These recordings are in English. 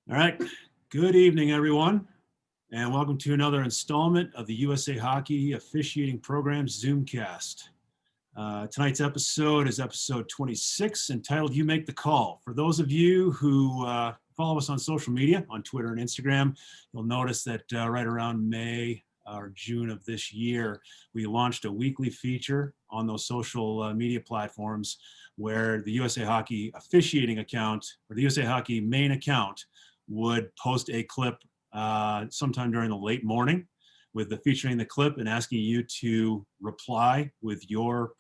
All right. Good evening, everyone, and welcome to another installment of the USA Hockey Officiating Program Zoomcast. Tonight's episode is episode 26, entitled You Make the Call. For those of you who follow us on social media, on Twitter and Instagram, you'll notice that right around May or June of this year, we launched a weekly feature on those social media platforms where the USA Hockey Officiating account, or the USA Hockey main account, would post a clip sometime during the late morning with featuring the clip and asking you to reply with your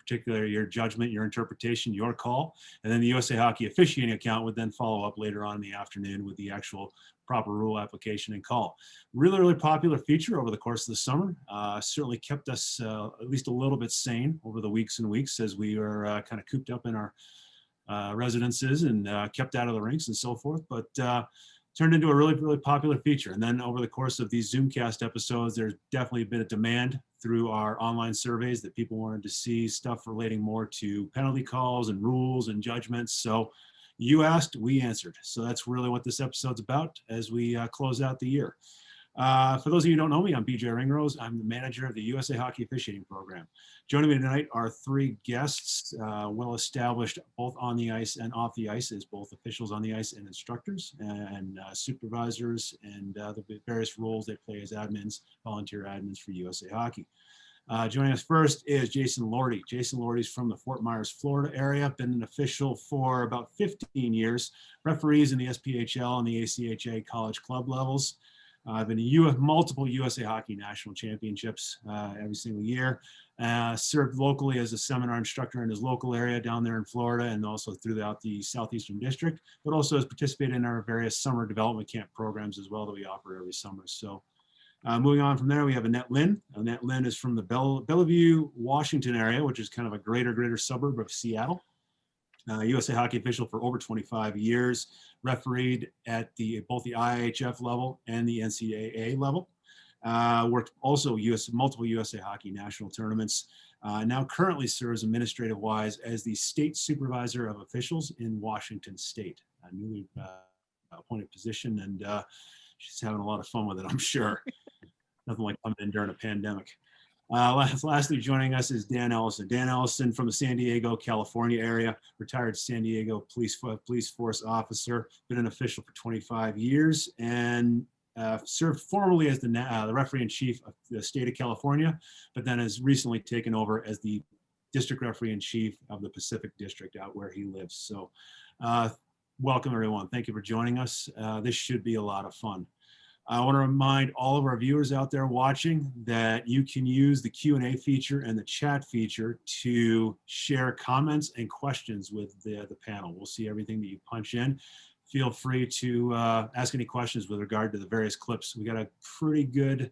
judgment, your interpretation, your call. And then the USA Hockey Officiating account would then follow up later on in the afternoon with the actual proper rule application and call. Really popular feature over the course of the summer. Certainly kept us at least a little bit sane over the weeks and weeks as we were kind of cooped up in our residences and kept out of the rinks and so forth. But turned into a really popular feature. And then over the course of these Zoomcast episodes, there's definitely been a demand through our online surveys that people wanted to see stuff relating more to penalty calls and rules and judgments. So you asked, we answered. So that's really what this episode's about as we close out the year. For those of you who don't know me, I'm BJ Ringrose. I'm the manager of the USA Hockey Officiating Program. Joining me tonight are three guests, well established both on the ice and off the ice, as both officials on the ice and instructors and supervisors and the various roles they play as admins, volunteer admins for USA Hockey. Joining us first is Jason Lortie. Jason Lortie's from the Fort Myers, Florida area, been an official for about 15 years, referees in the SPHL and the ACHA college club levels. I've been to multiple USA Hockey National Championships every single year. Served locally as a seminar instructor in his local area down there in Florida and also throughout the Southeastern District, but also has participated in our various summer development camp programs as well that we offer every summer. So moving on from there, we have Annette Lin. Annette Lin is from the Bellevue, Washington area, which is kind of a greater suburb of Seattle. USA Hockey official for over 25 years, refereed at both the IHF level and the NCAA level. Worked also multiple USA Hockey national tournaments. Now currently serves administrative-wise as the state supervisor of officials in Washington State, a newly appointed position, and she's having a lot of fun with it, I'm sure. Nothing like coming in during a pandemic. Lastly, joining us is Dan Ellison. Dan Ellison from the San Diego, California area, retired San Diego police force officer, been an official for 25 years, and served formerly as the referee in chief of the state of California, but then has recently taken over as the district referee in chief of the Pacific District out where he lives. So welcome, everyone. Thank you for joining us. This should be a lot of fun. I want to remind all of our viewers out there watching that you can use the Q&A feature and the chat feature to share comments and questions with the panel. We'll see everything that you punch in. Feel free to ask any questions with regard to the various clips. We got a pretty good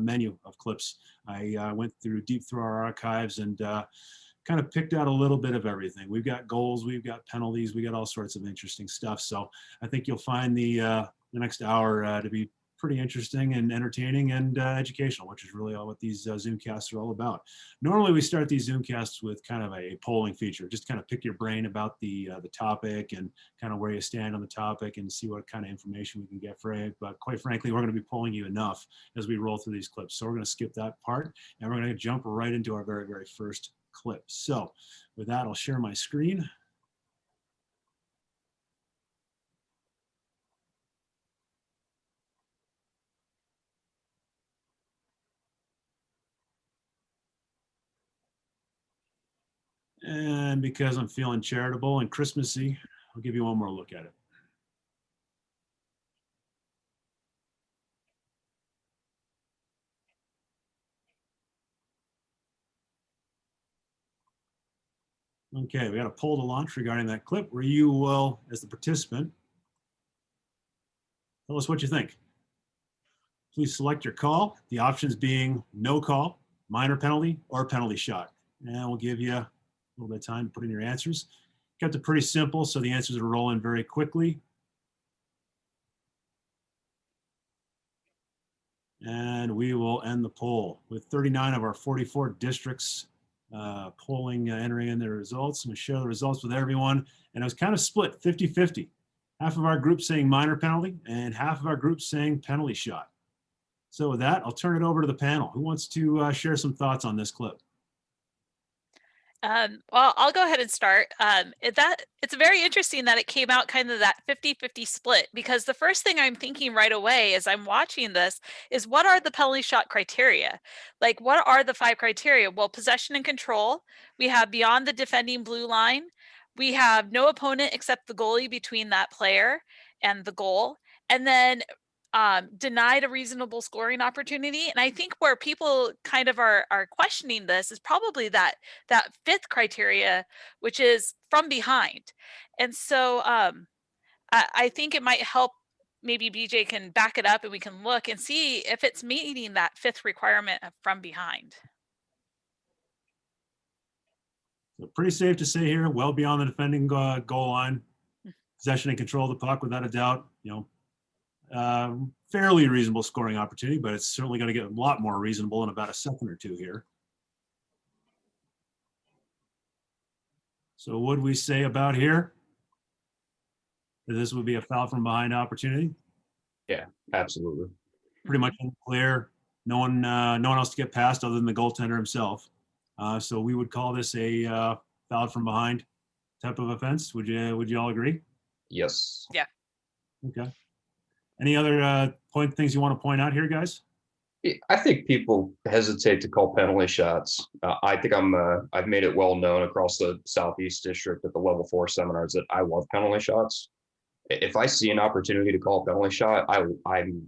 menu of clips. I went deep through our archives and kind of picked out a little bit of everything. We've got goals, we've got penalties, we got all sorts of interesting stuff. So I think you'll find the next hour to be pretty interesting and entertaining and educational, which is really all what these Zoomcasts are all about. Normally we start these Zoomcasts with kind of a polling feature, just kind of pick your brain about the topic and kind of where you stand on the topic and see what kind of information we can get for it. But quite frankly, we're going to be polling you enough as we roll through these clips. So we're going to skip that part and we're going to jump right into our very first clip. So with that, I'll share my screen. And because I'm feeling charitable and Christmassy, I'll give you one more look at it. Okay, we got a poll to launch regarding that clip where you will, as the participant, tell us what you think. Please select your call, the options being no call, minor penalty, or penalty shot. And we'll give you a little bit of time to put in your answers. Kept it pretty simple, so the answers will roll in very quickly. And we will end the poll with 39 of our 44 districts polling, entering in their results. I'm going to share the results with everyone. And it was kind of split 50-50. half of our group saying minor penalty, and half of our group saying penalty shot. So with that, I'll turn it over to the panel. Who wants to share some thoughts on this clip? Well, I'll go ahead and start. It's very interesting that it came out kind of that 50-50 split, because the first thing I'm thinking right away as I'm watching this is, what are the penalty shot criteria? Like, what are the 5 criteria? Well, possession and control. We have beyond the defending blue line. We have no opponent except the goalie between that player and the goal. And then denied a reasonable scoring opportunity. And I think where people kind of are questioning this is probably that 5th criteria, which is from behind. And so I think it might help. Maybe BJ can back it up and we can look and see if it's meeting that 5th requirement of from behind. So pretty safe to say here, well beyond the defending goal line, possession and control of the puck without a doubt. Fairly reasonable scoring opportunity, but it's certainly going to get a lot more reasonable in about a second or two here. So what do we say about here? That this would be a foul from behind opportunity? Yeah, absolutely. Pretty much clear. No one else to get past other than the goaltender himself. So we would call this a foul from behind type of offense. Would you all agree? Yes. Yeah. Okay. Any other things you want to point out here, guys? I think people hesitate to call penalty shots. I think I've made it well known across the Southeast District at the level 4 seminars that I love penalty shots. If I see an opportunity to call a penalty shot, I'm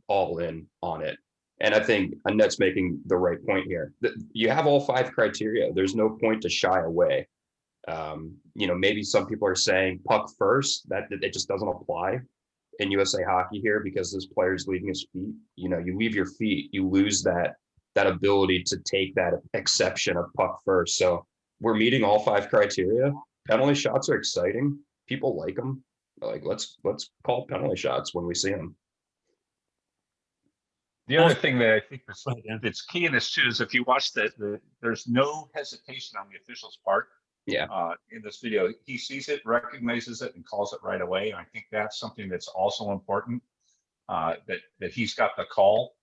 all in on it. And I think Annette's making the right point here. You have all 5 criteria. There's no point to shy away. Maybe some people are saying puck first, that it just doesn't apply in USA hockey here because this player's leaving his feet. You leave your feet, you lose that ability to take that exception of puck first. So we're meeting all 5 criteria. Penalty shots are exciting. People like them. Like, let's call penalty shots when we see them. The other thing that I think that's key in this too is if you watch there's no hesitation on the official's part. Yeah. In this video, he sees it, recognizes it, and calls it right away. And I think that's something that's also important. That he's got the call.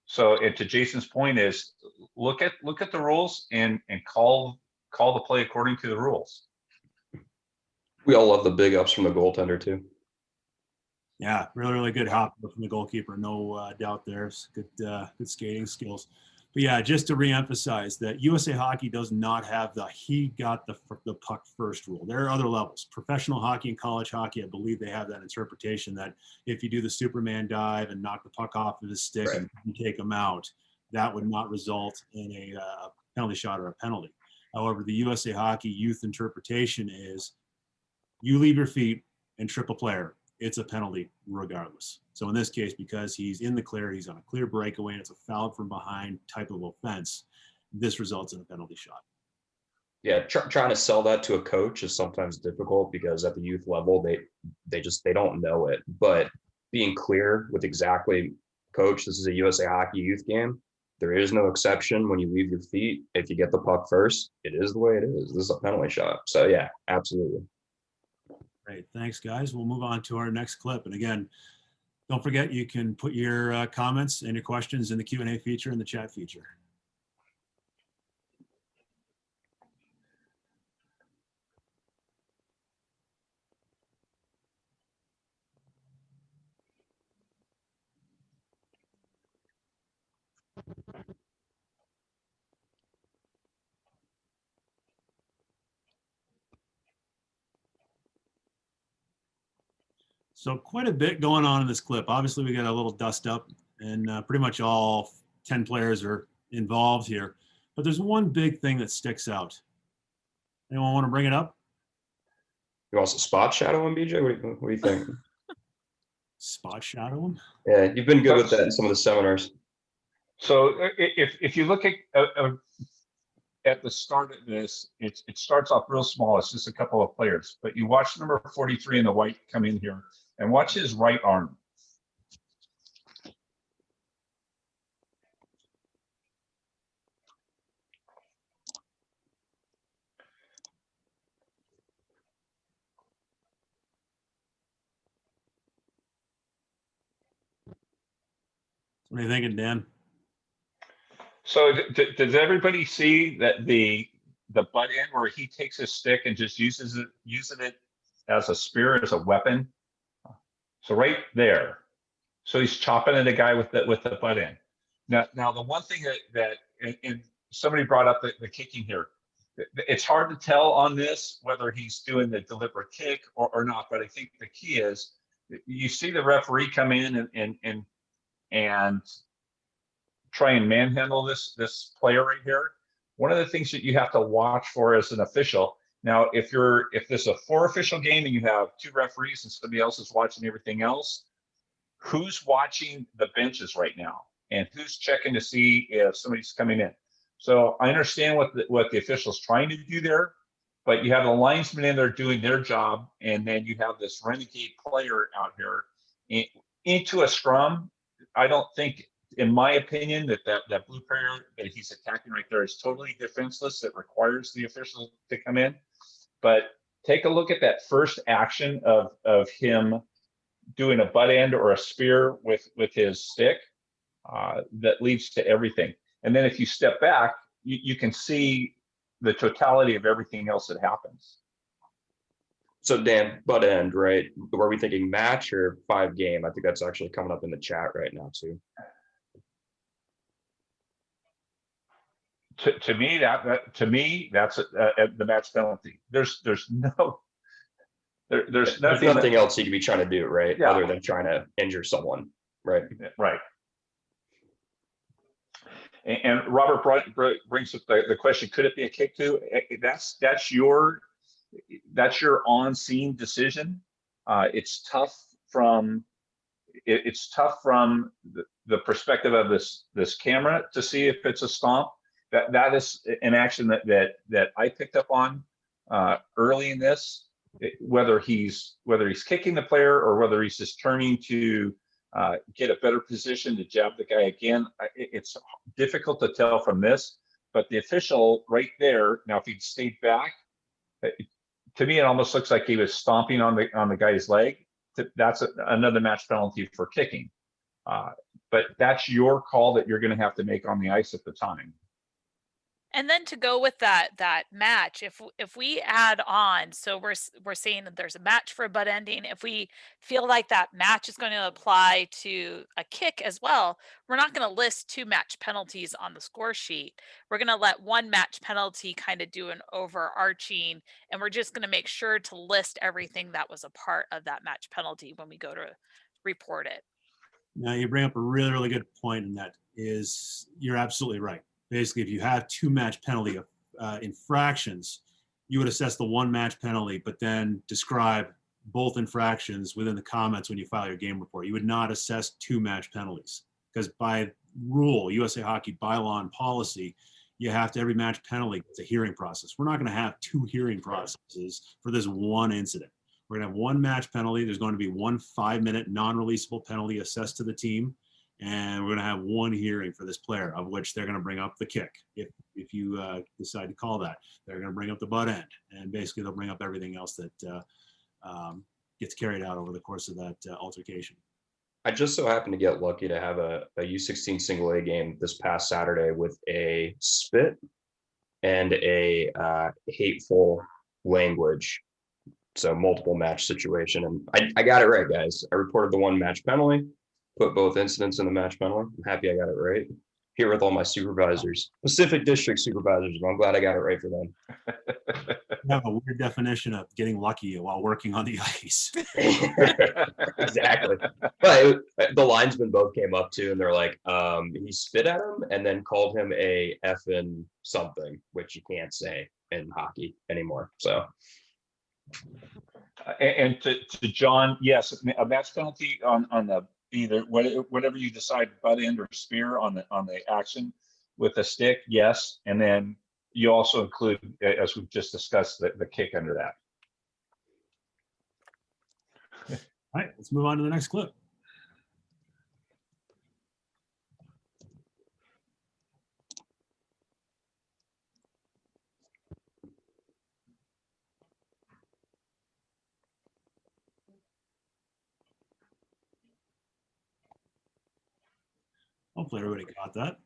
So, and to Jason's point is, look at the rules and call the play according to the rules. We all love the big ups from the goaltender too. Yeah, really good hop from the goalkeeper. No doubt there's good skating skills. But yeah, just to reemphasize that USA Hockey does not have he got the puck first rule. There are other levels. Professional hockey and college hockey, I believe they have that interpretation that if you do the Superman dive and knock the puck off of his stick and take him out, that would not result in a penalty shot or a penalty. However, the USA Hockey youth interpretation is you leave your feet and trip a player, it's a penalty regardless. So in this case, because he's in the clear, he's on a clear breakaway, and it's a foul from behind type of offense, this results in a penalty shot. Yeah, trying to sell that to a coach is sometimes difficult because at the youth level, they don't know it. But being clear with exactly, coach, this is a USA Hockey youth game. There is no exception when you leave your feet. If you get the puck first, it is the way it is. This is a penalty shot. So yeah, absolutely. Great, thanks guys. We'll move on to our next clip. And again, don't forget, you can put your comments and your questions in the Q&A feature and the chat feature. So quite a bit going on in this clip. Obviously, we got a little dust up, and pretty much all 10 players are involved here. But there's one big thing that sticks out. Anyone want to bring it up? You want to spot shadow him, BJ? What do you think? Spot shadow him? Yeah, you've been good with that in some of the seminars. So if you look at the start of this, it starts off real small. It's just a couple of players. But you watch number 43 in the white come in here and watch his right arm. What are you thinking, Dan? So does everybody see that the butt end where he takes his stick and just using it as a spear, as a weapon? So right there. So he's chopping at a guy with the butt end. Now the one thing that and somebody brought up the kicking here. It's hard to tell on this whether he's doing the deliberate kick or not. But I think the key is you see the referee come in and try and manhandle this player right here. One of the things that you have to watch for as an official. Now, if this is a 4 official game and you have 2 referees and somebody else is watching everything else, who's watching the benches right now and who's checking to see if somebody's coming in? So I understand what the official's trying to do there, but you have the linesman in there doing their job, and then you have this renegade player out here into a scrum. I don't think, in my opinion, that blue player that he's attacking right there is totally defenseless. It requires the official to come in. But take a look at that first action of him doing a butt end or a spear with his stick. That leads to everything. And then if you step back, you can see the totality of everything else that happens. So Dan, butt end, right? Were we thinking match or 5 game? I think that's actually coming up in the chat right now too. To me, that's the match penalty. There's nothing else he could be trying to do, right? Yeah. Other than trying to injure someone, right? Right. And Robert brings up the question: could it be a kick too? That's your on-scene decision. It's tough from the perspective of this camera to see if it's a stomp. That is an action that I picked up on early in this. Whether he's kicking the player or whether he's just turning to get a better position to jab the guy again, it's difficult to tell from this. But the official right there, now if he'd stayed back, to me it almost looks like he was stomping on the guy's leg. That's another match penalty for kicking. But that's your call that you're going to have to make on the ice at the time. And then to go with that match, if we add on, so we're saying that there's a match for a butt ending. If we feel like that match is going to apply to a kick as well, we're not going to list 2 match penalties on the score sheet. We're going to let 1 match penalty kind of do an overarching, and we're just going to make sure to list everything that was a part of that match penalty when we go to report it. Now you bring up a really, really good point, and that is you're absolutely right. Basically, if you have 2 match penalty infractions, you would assess the 1 match penalty, but then describe both infractions within the comments when you file your game report. You would not assess 2 match penalties because by rule, USA Hockey bylaw and policy, you have to every match penalty, it's a hearing process. We're not going to have 2 hearing processes for this 1 incident. We're going to have 1 match penalty. There's going to be 1 5-minute non-releasable penalty assessed to the team. And we're going to have 1 hearing for this player, of which they're going to bring up the kick. If you decide to call that, they're going to bring up the butt end. And basically they'll bring up everything else that gets carried out over the course of that altercation. I just so happened to get lucky to have a U16 single A game this past Saturday with a spit and a hateful language. So multiple match situation. And I got it right, guys. I reported the 1 match penalty. Put both incidents in the match penalty. I'm happy I got it right. Here with all my supervisors, Pacific District supervisors, but I'm glad I got it right for them. You have a weird definition of getting lucky while working on the ice. Exactly. But the linesmen both came up to, and they're like, he spit at him and then called him a effing something, which you can't say in hockey anymore. So. And to John, yes, a match penalty on the either whatever you decide, butt end or spear on the action with a stick, yes, and then you also include, as we've just discussed, the kick under that. All right, let's move on to the next clip. Hopefully everybody got that.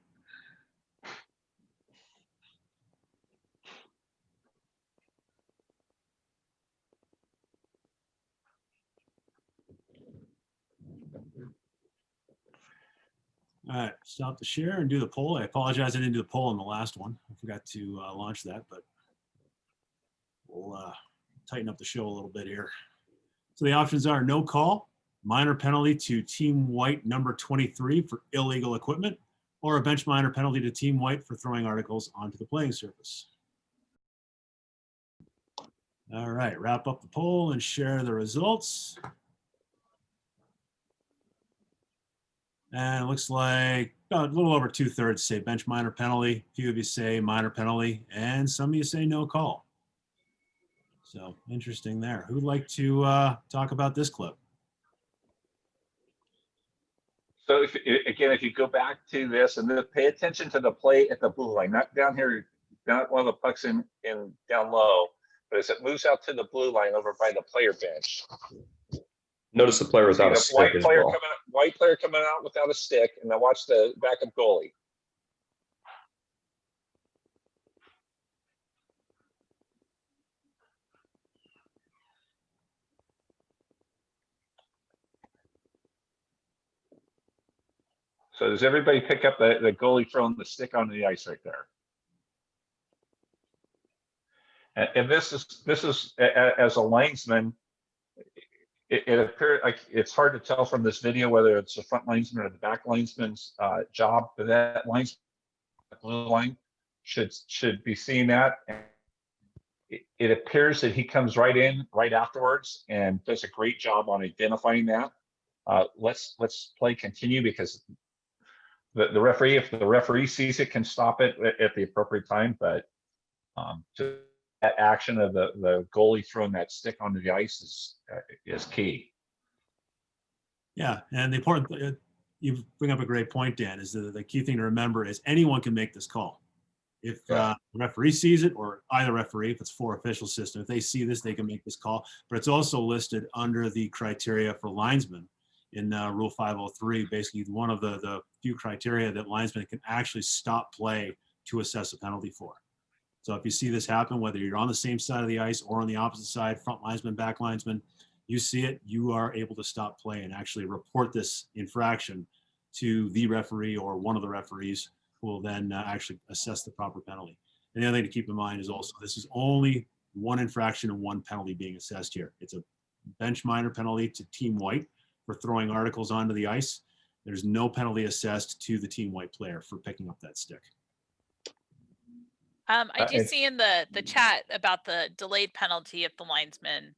All right, stop the share and do the poll. I apologize I didn't do the poll on the last one. I forgot to launch that, but we'll tighten up the show a little bit here. So the options are no call, minor penalty to Team White number 23 for illegal equipment, or a bench minor penalty to Team White for throwing articles onto the playing surface. All right, wrap up the poll and share the results. And it looks like a little over 2/3 say bench minor penalty. A few of you say minor penalty, and some of you say no call. So interesting there. Who'd like to talk about this clip? So if you go back to this and then pay attention to the play at the blue line, not down here, not one of the pucks in down low, but as it moves out to the blue line over by the player bench. Notice the player without a stick as well. White player coming out without a stick, and then watch the backup goalie. So does everybody pick up the goalie throwing the stick onto the ice right there? And this is as a linesman, it appears like it's hard to tell from this video whether it's the front linesman or the back linesman's job, but that linesman, blue line, should be seeing that. And it appears that he comes right in right afterwards and does a great job on identifying that. Let's play continue, because the referee, if the referee sees it, can stop it at the appropriate time. But to that action of the goalie throwing that stick onto the ice is key. Yeah, and the important, you bring up a great point, Dan, is the key thing to remember is anyone can make this call. If the referee sees it, or either referee, if it's 4 official system, if they see this, they can make this call. But it's also listed under the criteria for linesmen in Rule 503, basically one of the few criteria that linesmen can actually stop play to assess a penalty for. So if you see this happen, whether you're on the same side of the ice or on the opposite side, front linesman, back linesman, you see it, you are able to stop play and actually report this infraction to the referee or one of the referees, who will then actually assess the proper penalty. And the other thing to keep in mind is also, this is only one infraction and one penalty being assessed here. It's a bench minor penalty to Team White for throwing articles onto the ice. There's no penalty assessed to the Team White player for picking up that stick. I do see in the chat about the delayed penalty if the linesman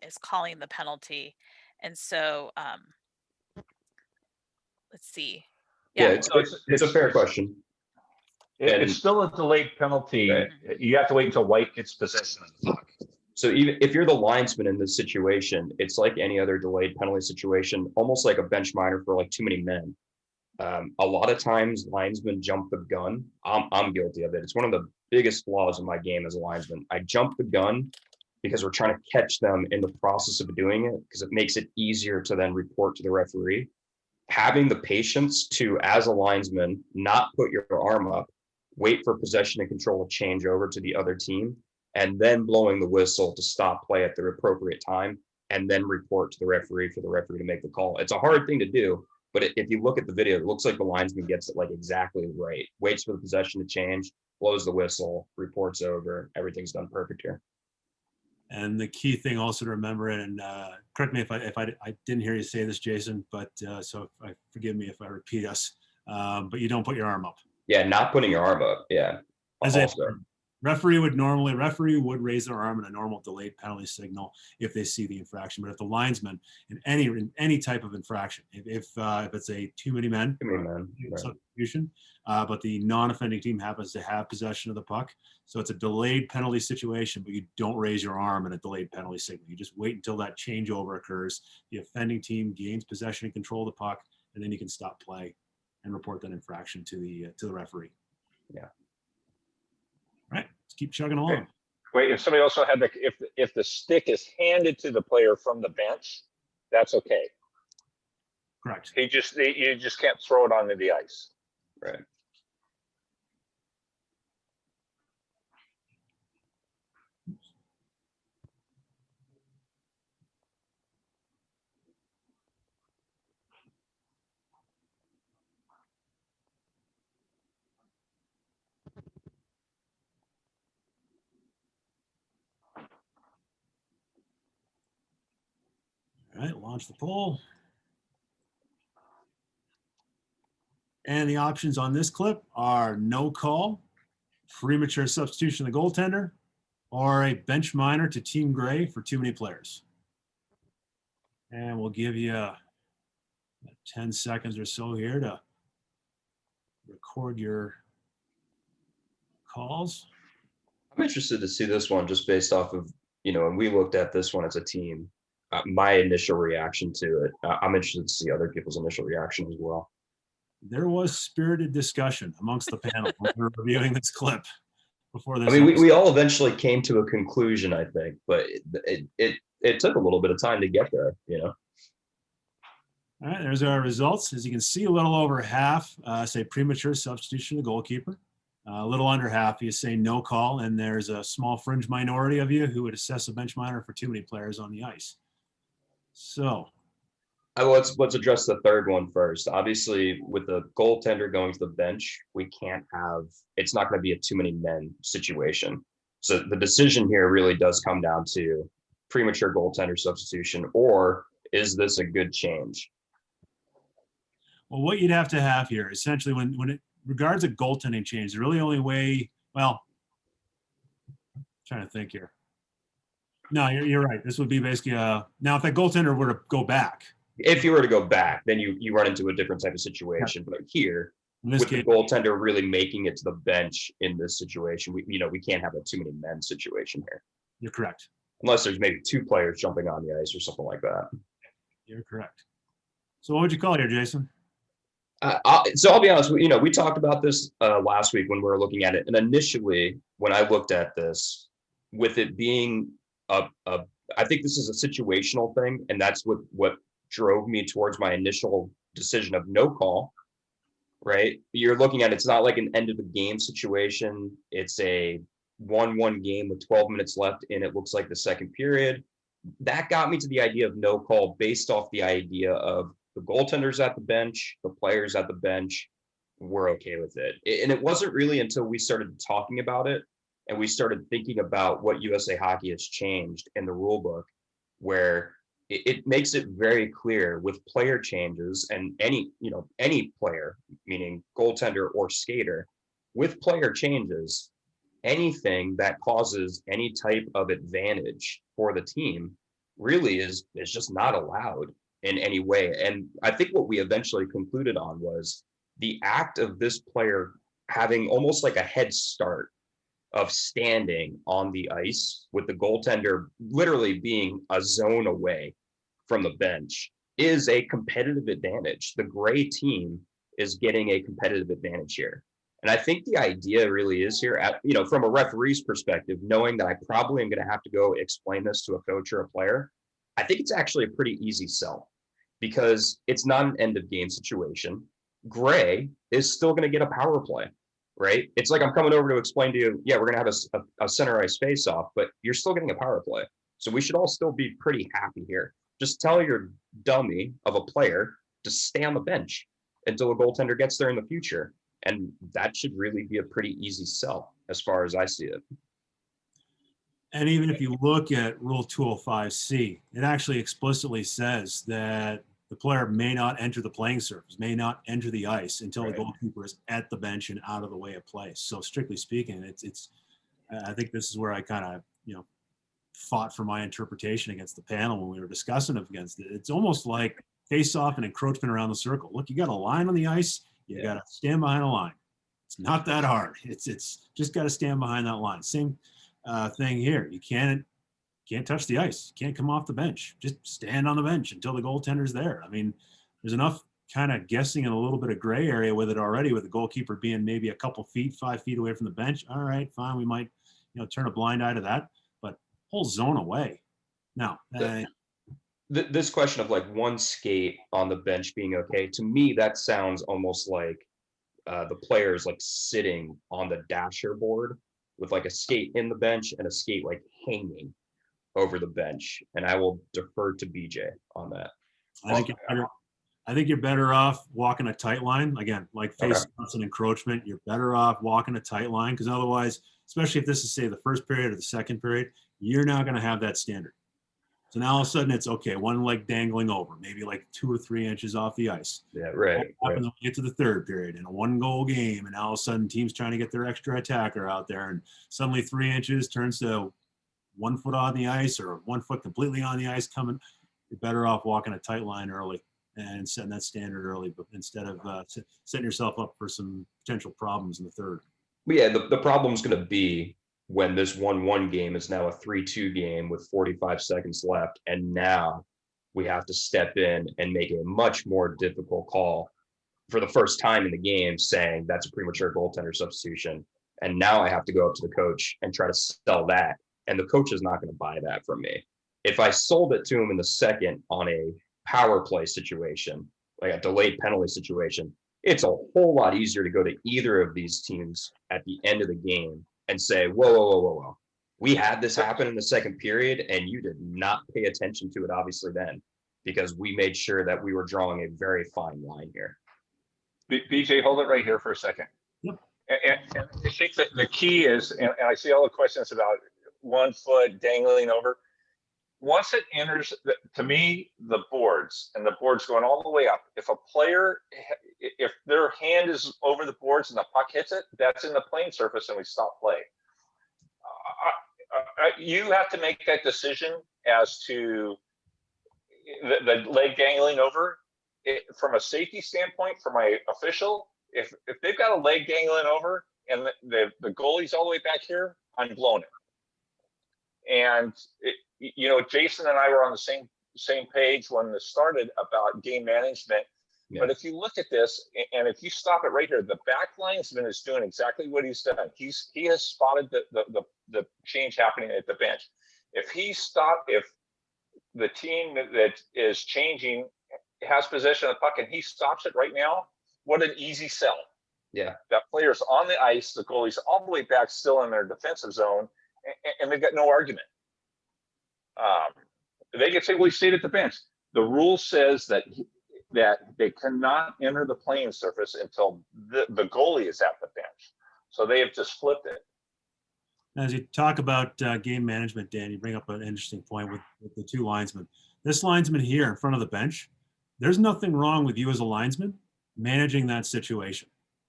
is calling the penalty. And so let's see. Yeah, it's a fair question. It's still a delayed penalty. Right. You have to wait until White gets possession of the puck. So even if you're the linesman in this situation, it's like any other delayed penalty situation, almost like a bench minor for like too many men. A lot of times linesmen jump the gun. I'm guilty of it. It's one of the biggest flaws in my game as a linesman. I jump the gun because we're trying to catch them in the process of doing it, because it makes it easier to then report to the referee. Having the patience to, as a linesman, not put your arm up, wait for possession and control to change over to the other team, and then blowing the whistle to stop play at the appropriate time, and then report to the referee for the referee to make the call. It's a hard thing to do, but if you look at the video, it looks like the linesman gets it like exactly right. Waits for the possession to change, blows the whistle, reports over, everything's done perfect here. And the key thing also to remember, and correct me if I didn't hear you say this, Jason, but so forgive me if I repeat us, but you don't put your arm up. Yeah, not putting your arm up. Yeah. As a referee would raise their arm in a normal delayed penalty signal if they see the infraction. But if the linesman in any type of infraction, if it's a too many men, substitution, but the non-offending team happens to have possession of the puck, so it's a delayed penalty situation, but you don't raise your arm in a delayed penalty signal. You just wait until that changeover occurs. The offending team gains possession and control of the puck, and then you can stop play and report that infraction to the referee. Yeah. Right, let's keep chugging along. Wait, if somebody also had if the stick is handed to the player from the bench, that's okay. Correct. You just can't throw it onto the ice. Right. All right, launch the poll. And the options on this clip are no call, premature substitution of the goaltender, or a bench minor to Team Gray for too many players. And we'll give you 10 seconds or so here to record your calls. I'm interested to see this one just based off of, and we looked at this one as a team. My initial reaction to it, I'm interested to see other people's initial reaction as well. There was spirited discussion amongst the panel when we were reviewing this clip before this. I mean, we all eventually came to a conclusion, I think, but it took a little bit of time to get there, All right, there's our results. As you can see, a little over half say premature substitution of the goalkeeper. A little under half you say no call, and there's a small fringe minority of you who would assess a bench minor for too many players on the ice. So let's address the third one first. Obviously, with the goaltender going to the bench, it's not going to be a too many men situation. So the decision here really does come down to premature goaltender substitution, or is this a good change? well, what you'd have to have here, essentially, when it regards a goaltending change, the really only way, well, I'm trying to think here. No, you're right. This would be basically now if that goaltender were to go back. If you were to go back, then you run into a different type of situation. But here, In this with case, the goaltender really making it to the bench in this situation, we can't have a too many men situation here, you're correct. unless there's maybe two players jumping on the ice or something like that. You're correct. So what would you call here, Jason? So I'll be honest, we talked about this last week when we were looking at it. And initially, when I looked at this, with it being I think this is a situational thing. And that's what drove me towards my initial decision of no call, right? You're looking at, it's not like an end of the game situation. It's a 1-1 game with 12 minutes left, and it looks like the second period. That got me to the idea of no call based off the idea of the goaltenders at the bench, the players at the bench, we're okay with it. And it wasn't really until we started talking about it and we started thinking about what USA Hockey has changed in the rule book, where it makes it very clear with player changes and any player, meaning goaltender or skater, with player changes, anything that causes any type of advantage for the team really is just not allowed in any way. And I think what we eventually concluded on was the act of this player having almost like a head start of standing on the ice with the goaltender literally being a zone away from the bench is a competitive advantage. The gray team is getting a competitive advantage here. And I think the idea really is here from a referee's perspective, knowing that I probably am going to have to go explain this to a coach or a player, I think it's actually a pretty easy sell because it's not an end of game situation. Gray is still going to get a power play, right? It's like I'm coming over to explain to you, yeah, we're going to have a center ice face off, but you're still getting a power play. So we should all still be pretty happy here. Just tell your dummy of a player to stay on the bench until a goaltender gets there in the future. And that should really be a pretty easy sell as far as I see it. And even if you look at Rule 205C, it actually explicitly says that the player may not enter the playing surface, may not enter the ice until the goalkeeper is at the bench and out of the way of play. So strictly speaking, I think this is where I kind of, fought for my interpretation against the panel when we were discussing it against it. It's almost like face off and encroachment around the circle. Look, you got a line on the ice. You got to stand behind a line. It's not that hard. It's just got to stand behind that line. Same thing here. You can't touch the ice. You can't come off the bench. Just stand on the bench until the goaltender's there. I mean, there's enough kind of guessing and a little bit of gray area with it already, with the goalkeeper being maybe a couple feet, 5 feet away from the bench. All right, fine. We might, turn a blind eye to that, but whole zone away. Now, this question of like one skate on the bench being okay, to me, that sounds almost like the players like sitting on the dasher board with like a skate in the bench and a skate like hanging over the bench. And I will defer to BJ on that. I think you're better off walking a tight line. Again, like face and encroachment, you're better off walking a tight line, because otherwise, especially if this is, say, the first period or the second period, you're not going to have that standard. So now all of a sudden it's okay, one leg dangling over, maybe like 2 or 3 inches off the ice. Yeah, right. What happens when we get to the third period in a 1-goal game, and all of a sudden teams trying to get their extra attacker out there, and suddenly 3 inches turns to 1 foot on the ice or 1 foot completely on the ice coming. You're better off walking a tight line early and setting that standard early, but instead of setting yourself up for some potential problems in the third. But yeah, the problem's going to be when this 1-1 game is now a 3-2 game with 45 seconds left. And now we have to step in and make a much more difficult call for the first time in the game, saying that's a premature goaltender substitution. And now I have to go up to the coach and try to sell that. And the coach is not going to buy that from me. If I sold it to him in the second on a power play situation, like a delayed penalty situation, it's a whole lot easier to go to either of these teams at the end of the game and say, whoa. We had this happen in the second period and you did not pay attention to it, obviously, then, because we made sure that we were drawing a very fine line here. BJ, hold it right here for a second. Yep. And I think that the key is, and I see all the questions about 1 foot dangling over. Once it enters, to me, the boards, and the boards going all the way up, if a player, if their hand is over the boards and the puck hits it, that's in the playing surface and we stop play. You have to make that decision as to the leg dangling over. From a safety standpoint, for my official, if they've got a leg dangling over and the goalie's all the way back here, I'm blowing it. And Jason and I were on the same page when this started about game management. Yeah. But if you look at this, and if you stop it right here, the back linesman is doing exactly what he's done. He has spotted the change happening at the bench. If the team that is changing has possession of the puck and he stops it right now, what an easy sell. Yeah. That player's on the ice, the goalie's all the way back still in their defensive zone, and they've got no argument. They can say, well, he stayed at the bench. The rule says that they cannot enter the playing surface until the goalie is at the bench. So they have just flipped it. As you talk about game management, Dan, you bring up an interesting point with the 2 linesmen. This linesman here in front of the bench, there's nothing wrong with you as a linesman managing that situation.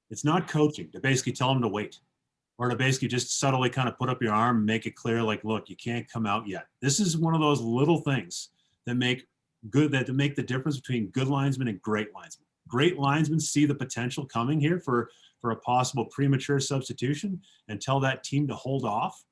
It's not coaching to basically tell him to wait, or to basically just subtly kind of put up your arm and make it clear, like, look, you can't come out yet. This is one of those little things that make the difference between good linesmen and great linesmen. Great linesmen see the potential coming here for a possible premature substitution and tell that team to hold off.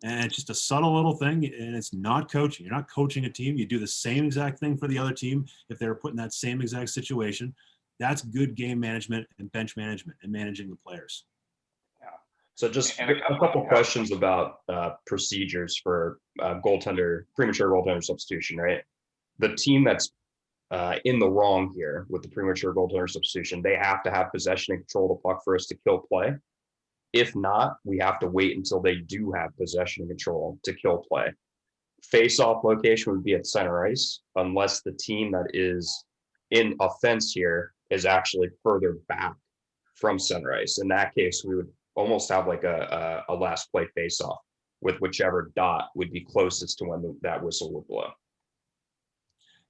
And it's just a subtle little thing, and it's not coaching. You're not coaching a team. You do the same exact thing for the other team if they're put in that same exact situation. That's good game management and bench management and managing the players. Yeah. So just a couple questions about procedures for premature goaltender substitution, right? The team that's in the wrong here with the premature goaltender substitution, they have to have possession and control of the puck for us to kill play. If not, we have to wait until they do have possession and control to kill play. Face-off location would be at center ice, unless the team that is in offense here is actually further back from center ice. In that case, we would almost have like a last play face-off with whichever dot would be closest to when that whistle would blow.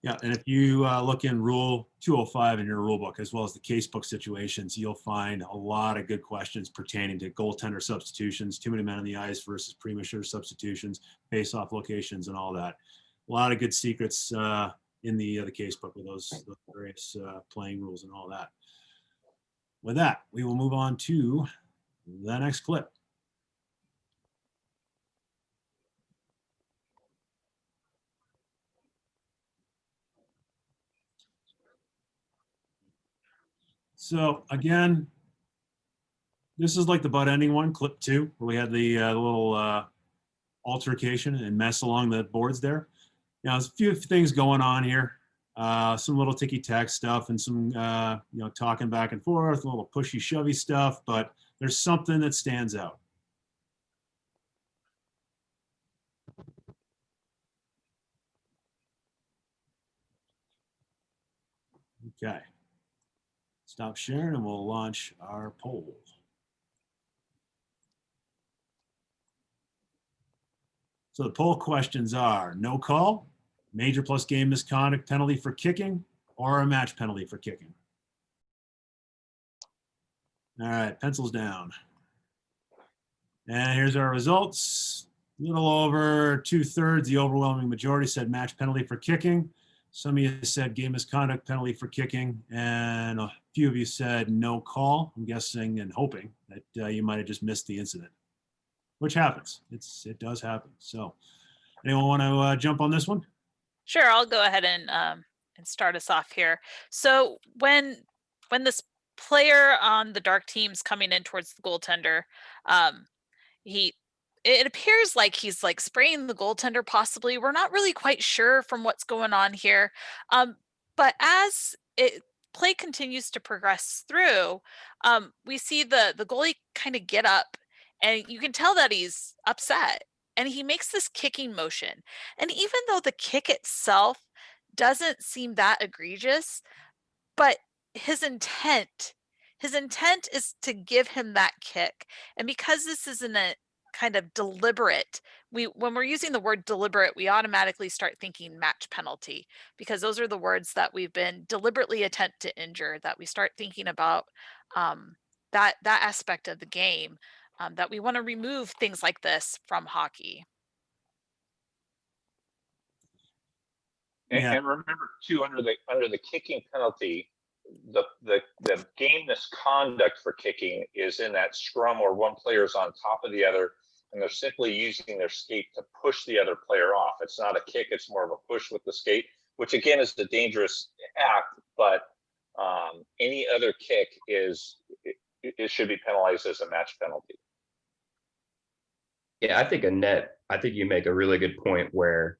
Yeah, and if you look in Rule 205 in your rule book, as well as the casebook situations, you'll find a lot of good questions pertaining to goaltender substitutions, too many men on the ice versus premature substitutions, face-off locations, and all that. A lot of good secrets in the casebook with those various playing rules and all that. With that, we will move on to the next clip. So again, this is like the butt ending one, clip 2, where we had the little altercation and mess along the boards there. Now, there's a few things going on here. Some little ticky-tack stuff and some, talking back and forth, a little pushy-shovey stuff, but there's something that stands out. Okay. Stop sharing and we'll launch our poll. So the poll questions are: no call, major plus game misconduct penalty for kicking, or a match penalty for kicking. All right, pencils down. And here's our results. A little over 2/3, the overwhelming majority said match penalty for kicking. Some of you said game misconduct penalty for kicking, and a few of you said no call. I'm guessing and hoping that you might have just missed the incident, which happens. It does happen. So anyone want to jump on this one? Sure, I'll go ahead and start us off here. So when this player on the dark team's coming in towards the goaltender, it appears like he's like spraying the goaltender possibly. We're not really quite sure from what's going on here. But as play continues to progress through, we see the goalie kind of get up, and you can tell that he's upset, and he makes this kicking motion. And even though the kick itself doesn't seem that egregious, but his intent is to give him that kick. And because this isn't a kind of deliberate, when we're using the word deliberate, we automatically start thinking match penalty, because those are the words that we've been deliberately attempt to injure, that we start thinking about that aspect of the game, that we want to remove things like this from hockey. And remember too, under the kicking penalty, the game misconduct for kicking is in that scrum where one player is on top of the other, and they're simply using their skate to push the other player off. It's not a kick; it's more of a push with the skate, which again is a dangerous act. But any other kick it should be penalized as a match penalty. Yeah, I think Annette, you make a really good point where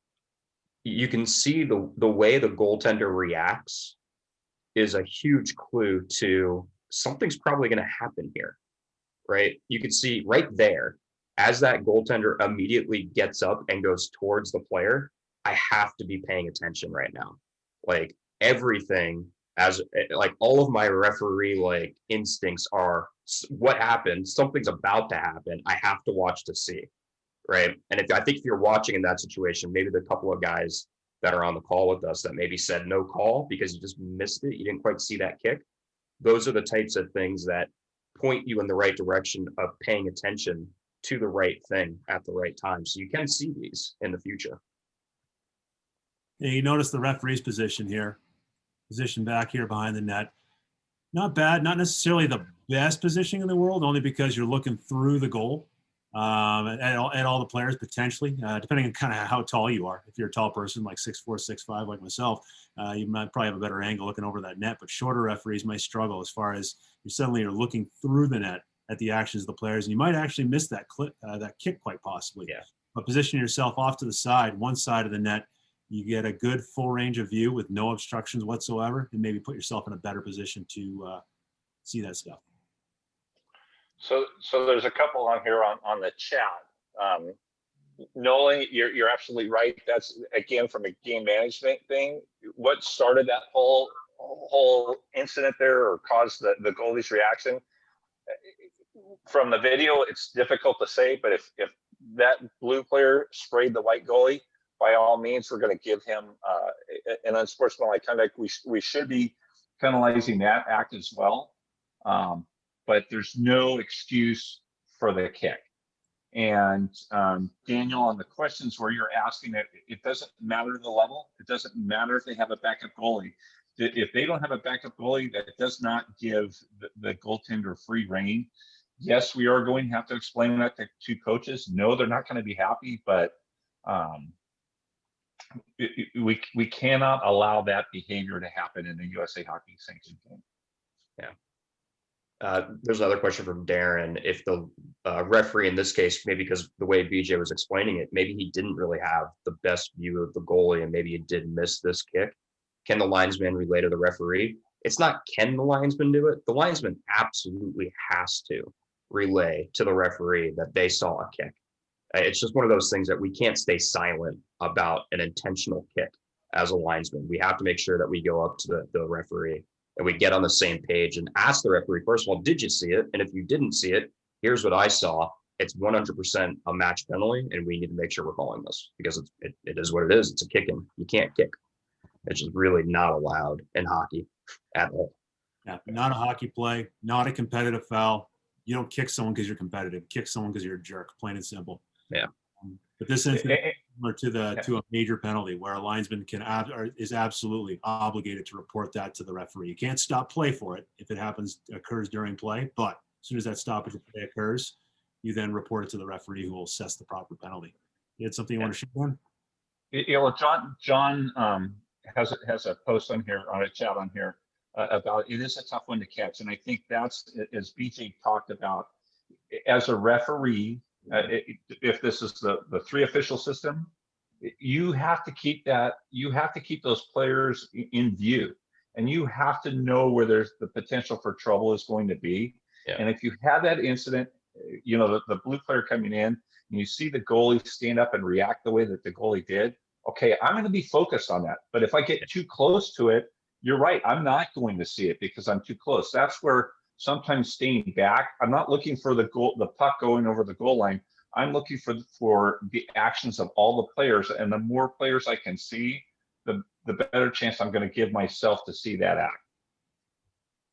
you can see the way the goaltender reacts is a huge clue to something's probably going to happen here, right? You can see right there, as that goaltender immediately gets up and goes towards the player, I have to be paying attention right now. Like everything, as like all of my referee like instincts are, what happened? Something's about to happen. I have to watch to see, right? And I think if you're watching in that situation, maybe the couple of guys that are on the call with us that maybe said no call because you just missed it, you didn't quite see that kick. Those are the types of things that point you in the right direction of paying attention to the right thing at the right time. So you can see these in the future. Yeah, you notice the referee's position here, position back here behind the net. Not bad, not necessarily the best positioning in the world, only because you're looking through the goal. At all the players potentially, depending on kind of how tall you are. If you're a tall person like 6'4", 6'5", like myself, you might probably have a better angle looking over that net. But shorter referees might struggle as far as you're looking through the net at the actions of the players, and you might actually miss that that kick quite possibly. Yeah. But position yourself off to the side, one side of the net, you get a good full range of view with no obstructions whatsoever, and maybe put yourself in a better position to see that stuff. So there's a couple on here on the chat. Nolan, you're absolutely right. That's again from a game management thing. What started that whole incident there, or caused the goalie's reaction? From the video, it's difficult to say. But if that blue player sprayed the white goalie, by all means, we're going to give him an unsportsmanlike conduct. We should be penalizing that act as well. But there's no excuse for the kick. And Daniel, on the questions where you're asking that it doesn't matter the level, it doesn't matter if they have a backup goalie. If they don't have a backup goalie, that does not give the goaltender free reign. Yes, we are going to have to explain that to coaches. No, they're not going to be happy, but we cannot allow that behavior to happen in the USA Hockey sanctioned game. Yeah. There's another question from Darren. If the referee in this case, maybe because the way BJ was explaining it, maybe he didn't really have the best view of the goalie and maybe he did miss this kick. Can the linesman relay to the referee? It's not can the linesman do it. The linesman absolutely has to relay to the referee that they saw a kick. It's just one of those things that we can't stay silent about an intentional kick as a linesman. We have to make sure that we go up to the referee and we get on the same page and ask the referee, first of all, did you see it? And if you didn't see it, here's what I saw. It's 100% a match penalty, and we need to make sure we're calling this because it is what it is. It's a kicking. You can't kick. It's just really not allowed in hockey at all. Yeah, not a hockey play, not a competitive foul. You don't kick someone because you're competitive. Kick someone because you're a jerk, plain and simple. Yeah. But this incident is similar to a major penalty where a linesman is absolutely obligated to report that to the referee. You can't stop play for it if it occurs during play, but as soon as that stoppage of play occurs, you then report it to the referee who will assess the proper penalty. You had something you want to share on? John has a post on here, on a chat on here about it is a tough one to catch. And I think that's, as BJ talked about, as a referee, if this is the 3 official system, you have to keep those players in view, and you have to know where there's the potential for trouble is going to be. Yeah. And if you have that incident, you know, the blue player coming in and you see the goalie stand up and react the way that the goalie did, okay, I'm going to be focused on that. But if I get too close to it, you're right, I'm not going to see it because I'm too close. That's where sometimes staying back, I'm not looking for the puck going over the goal line. I'm looking for the actions of all the players, and the more players I can see, the better chance I'm going to give myself to see that act.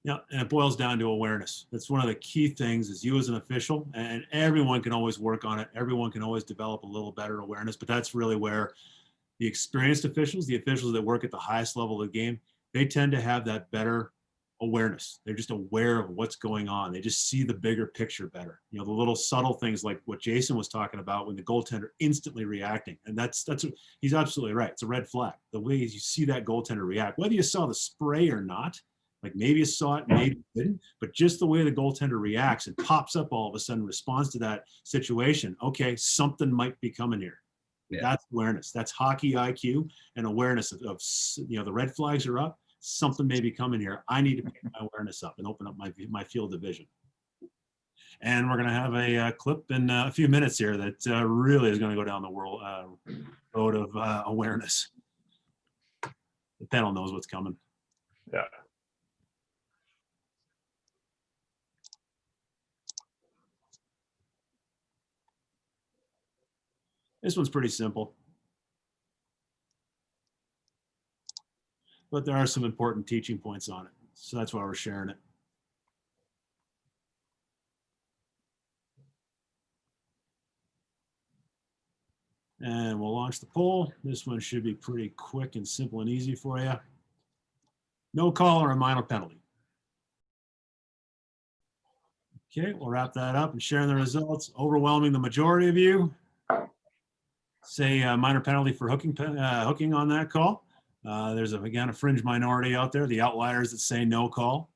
Yeah, and it boils down to awareness. That's one of the key things is you as an official, and everyone can always work on it. Everyone can always develop a little better awareness, but that's really where the experienced officials, the officials that work at the highest level of the game, they tend to have that better awareness. They're just aware of what's going on. They just see the bigger picture better. You know, the little subtle things like what Jason was talking about when the goaltender instantly reacting. And he's absolutely right. It's a red flag. The way you see that goaltender react, whether you saw the spray or not, like maybe you saw it, maybe you didn't, but just the way the goaltender reacts and pops up all of a sudden, responds to that situation. Okay, something might be coming here. Yeah. That's awareness. That's hockey IQ and awareness of you know, the red flags are up. Something may be coming here. I need to pick my awareness up and open up my field of vision. And we're going to have a clip in a few minutes here that really is going to go down the road of awareness. The panel knows what's coming. Yeah. This one's pretty simple, but there are some important teaching points on it. So that's why we're sharing it. And we'll launch the poll. This one should be pretty quick and simple and easy for you. No call or a minor penalty. Okay, we'll wrap that up and sharing the results. Overwhelming the majority of you say minor penalty for hooking on that call. There's again a fringe minority out there, the outliers that say no call.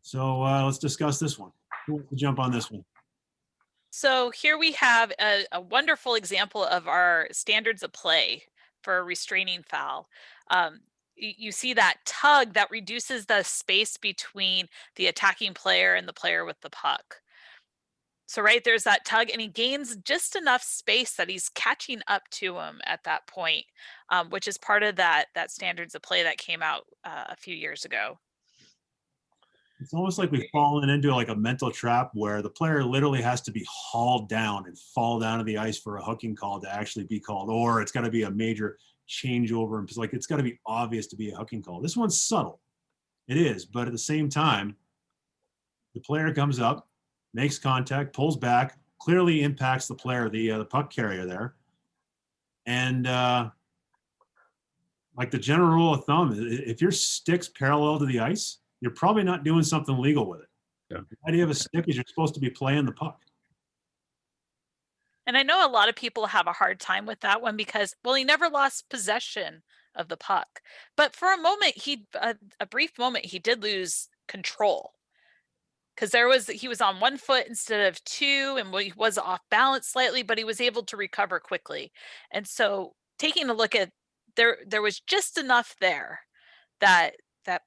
So let's discuss this one. Who wants to jump on this one? So here we have a wonderful example of our standards of play for a restraining foul. You see that tug that reduces the space between the attacking player and the player with the puck. So right there's that tug, and he gains just enough space that he's catching up to him at that point, which is part of that standards of play that came out a few years ago. It's almost like we've fallen into like a mental trap where the player literally has to be hauled down and fall down to the ice for a hooking call to actually be called, or it's got to be a major changeover. And it's like it's got to be obvious to be a hooking call. This one's subtle. It is, but at the same time, the player comes up, makes contact, pulls back, clearly impacts the player, the puck carrier there. And like the general rule of thumb, if your stick's parallel to the ice, you're probably not doing something legal with it. Yeah. The idea of a stick is you're supposed to be playing the puck. And I know a lot of people have a hard time with that one because, well, he never lost possession of the puck. But for a moment, a brief moment, he did lose control. because he was on 1 foot instead of 2, and he was off balance slightly, but he was able to recover quickly. And so taking a look at there was just enough there that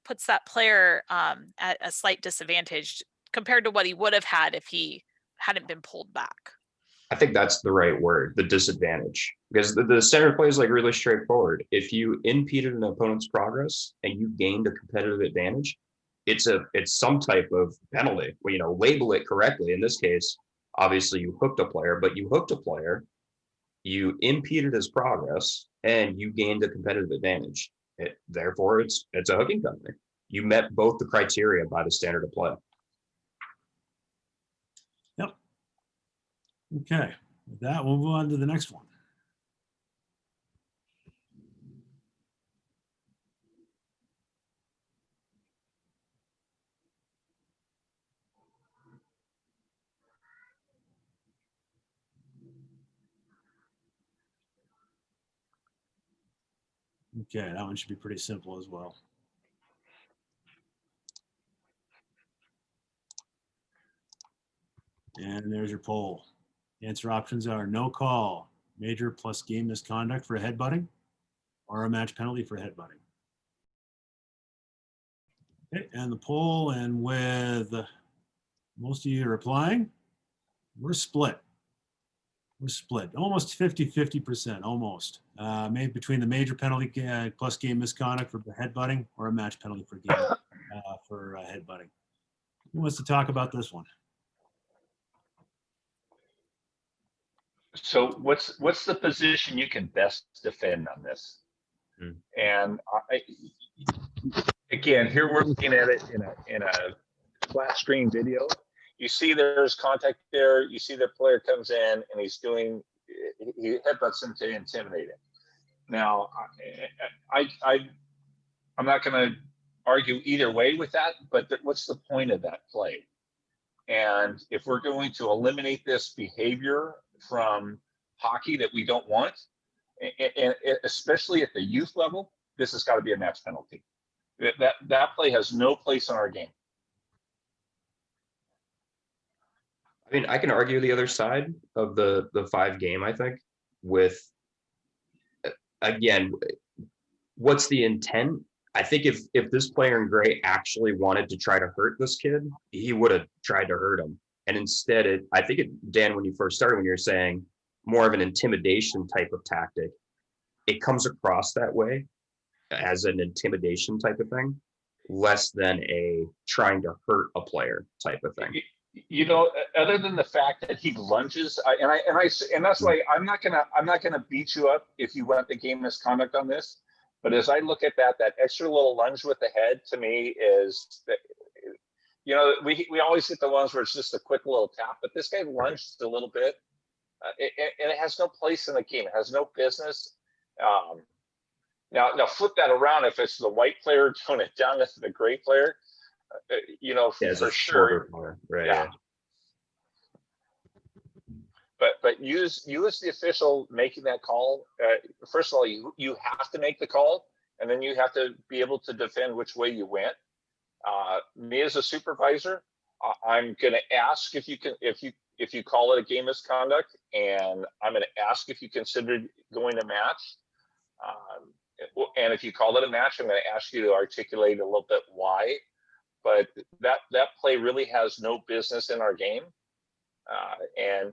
puts that player at a slight disadvantage compared to what he would have had if he hadn't been pulled back. I think that's the right word, the disadvantage, because the standard play is like really straightforward. If you impeded an opponent's progress and you gained a competitive advantage, it's some type of penalty. Well, you know, label it correctly. In this case, obviously you hooked a player, but you hooked a player, you impeded his progress, and you gained a competitive advantage. Therefore, it's a hooking penalty. You met both the criteria by the standard of play. Yep. Okay. With that, we'll move on to the next one. Okay, that one should be pretty simple as well. And there's your poll. The answer options are no call, major plus game misconduct for headbutting, or a match penalty for headbutting. Okay, and the poll, and with most of you replying, we're split. We're split, almost 50-50%, almost. Made between the major penalty plus game misconduct for headbutting, or a match penalty for game for headbutting. Who wants to talk about this one? So what's the position you can best defend on this? And again, here we're looking at it in a flat screen video. You see there's contact there. You see the player comes in and he headbutts him to intimidate him. Now, I'm not going to argue either way with that, but what's the point of that play? And if we're going to eliminate this behavior from hockey that we don't want, and especially at the youth level, this has got to be a match penalty. That play has no place in our game. I mean, I can argue the other side of the 5 game, I think, with, again, what's the intent? I think if this player in gray actually wanted to try to hurt this kid, he would have tried to hurt him. And instead, Dan, when you first started, when you were saying more of an intimidation type of tactic, it comes across that way as an intimidation type of thing, less than a trying to hurt a player type of thing. You know, other than the fact that he lunges, and that's why I'm not gonna beat you up if you want the game misconduct on this. But as I look at that extra little lunge with the head, to me is that, you know, we always get the ones where it's just a quick little tap, but this guy lunged a little bit, and it has no place in the game. It has no business. Now flip that around. If it's the white player doing it down to the gray player, you know, for sure. Right. Yeah. But use the official making that call. First of all, you have to make the call, and then you have to be able to defend which way you went. Me as a supervisor, I'm going to ask if you call it a game misconduct, and I'm going to ask if you considered going to match. And if you call it a match, I'm going to ask you to articulate a little bit why. But that play really has no business in our game. And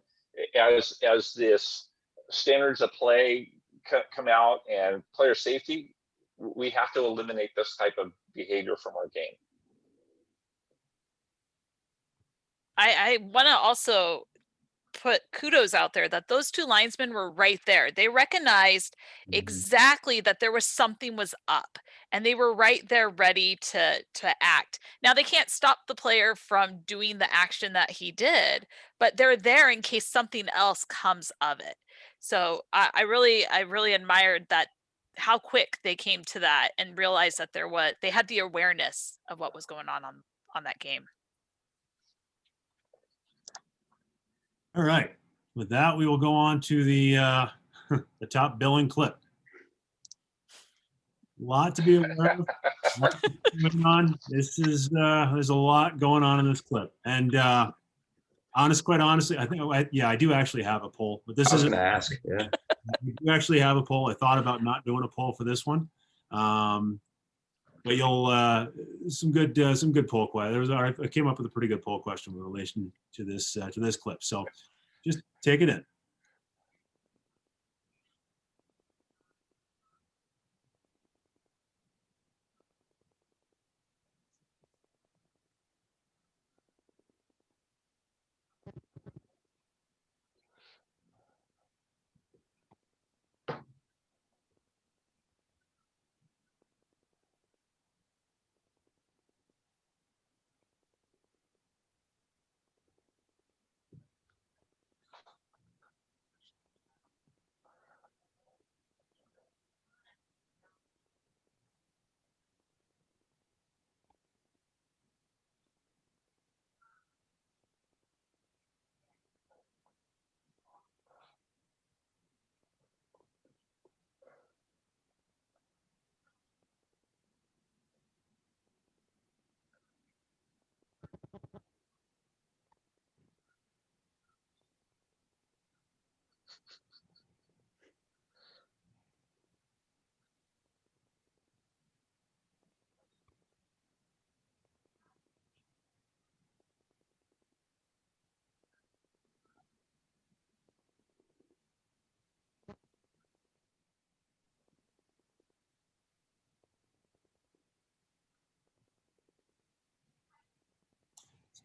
as this standards of play come out and player safety, we have to eliminate this type of behavior from our game. I want to also put kudos out there that those 2 linesmen were right there. They recognized exactly that there was something was up, and they were right there ready to act. Now, they can't stop the player from doing the action that he did, but they're there in case something else comes of it. So I really admired that, how quick they came to that and realized that they had the awareness of what was going on that game. All right. With that, we will go on to the the top billing clip. lot to be aware of. Lot going on. This is there's a lot going on in this clip, and quite honestly, I think I do actually have a poll, but this I was isn't. going to ask. Yeah. We do actually have a poll. I thought about not doing a poll for this one, but you'll some good poll question. I came up with a pretty good poll question in relation to this clip. So just take it in.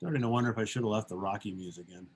Starting to wonder if I should have left the Rocky music in.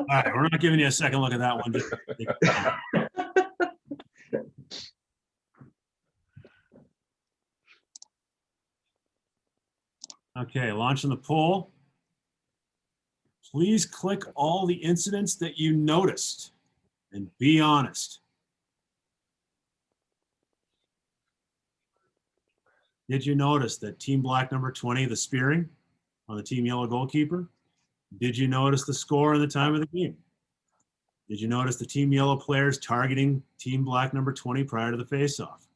All right, we're not giving you a second look at that one. Okay, launching the poll. Please click all the incidents that you noticed and be honest. Did you notice that team black number 20, the spearing on the team yellow goalkeeper? Did you notice the score and the time of the game? Did you notice the team yellow players targeting team black number 20 prior to the face-off?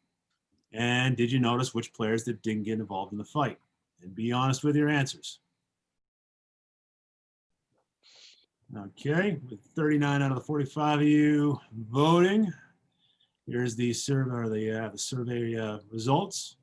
And did you notice which players that didn't get involved in the fight? And be honest with your answers. Okay, with 39 out of the 45 of you voting, here's the survey, or the survey results.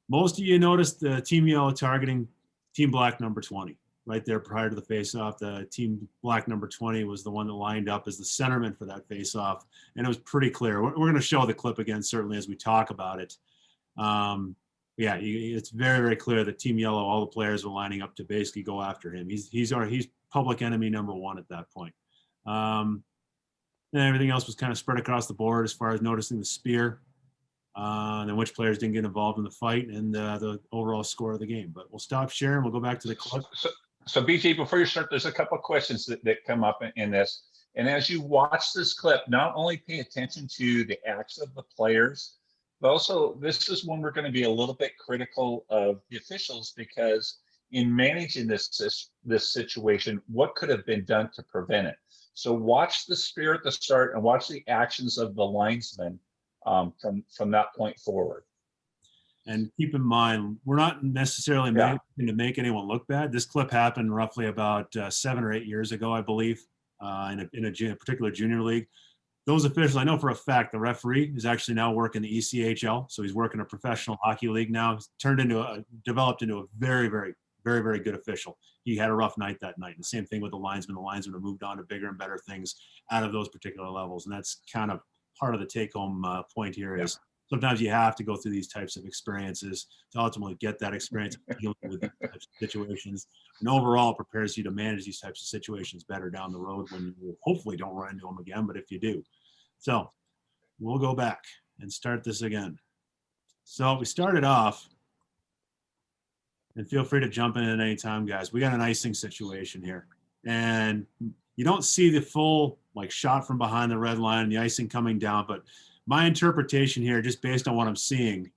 Most of you noticed the team yellow targeting team black number 20 right there prior to the face-off. The team black number 20 was the one that lined up as the centerman for that face-off, and it was pretty clear. We're going to show the clip again, certainly, as we talk about it. Yeah, it's very, very clear that team yellow, all the players were lining up to basically go after him. He's public enemy number one at that point. And everything else was kind of spread across the board as far as noticing the spear, and then which players didn't get involved in the fight, and the overall score of the game. But we'll stop sharing. We'll go back to the clip. So BJ, before you start, there's a couple of questions that come up in this. And as you watch this clip, not only pay attention to the acts of the players, but also this is when we're going to be a little bit critical of the officials, because in managing this situation, what could have been done to prevent it? So watch the spear at the start and watch the actions of the linesman from that point forward. And keep in mind, we're not necessarily making to make anyone look bad. This clip happened roughly about 7 or 8 years ago, I believe, in a particular junior league. Those officials, I know for a fact, the referee is actually now working the ECHL, so he's working a professional hockey league now. He's developed into a very, very, very, very good official. He had a rough night that night. And the same thing with the linesman. The linesman have moved on to bigger and better things out of those particular levels, and that's kind of part of the take-home point here is sometimes you have to go through these types of experiences to ultimately get that experience of dealing with these types of situations. And overall, it prepares you to manage these types of situations better down the road when you hopefully don't run into them again, but if you do. So we'll go back and start this again. So we started off, and feel free to jump in at any time, guys. We got an icing situation here. And you don't see the full like shot from behind the red line and the icing coming down, but my interpretation here, just based on what I'm seeing,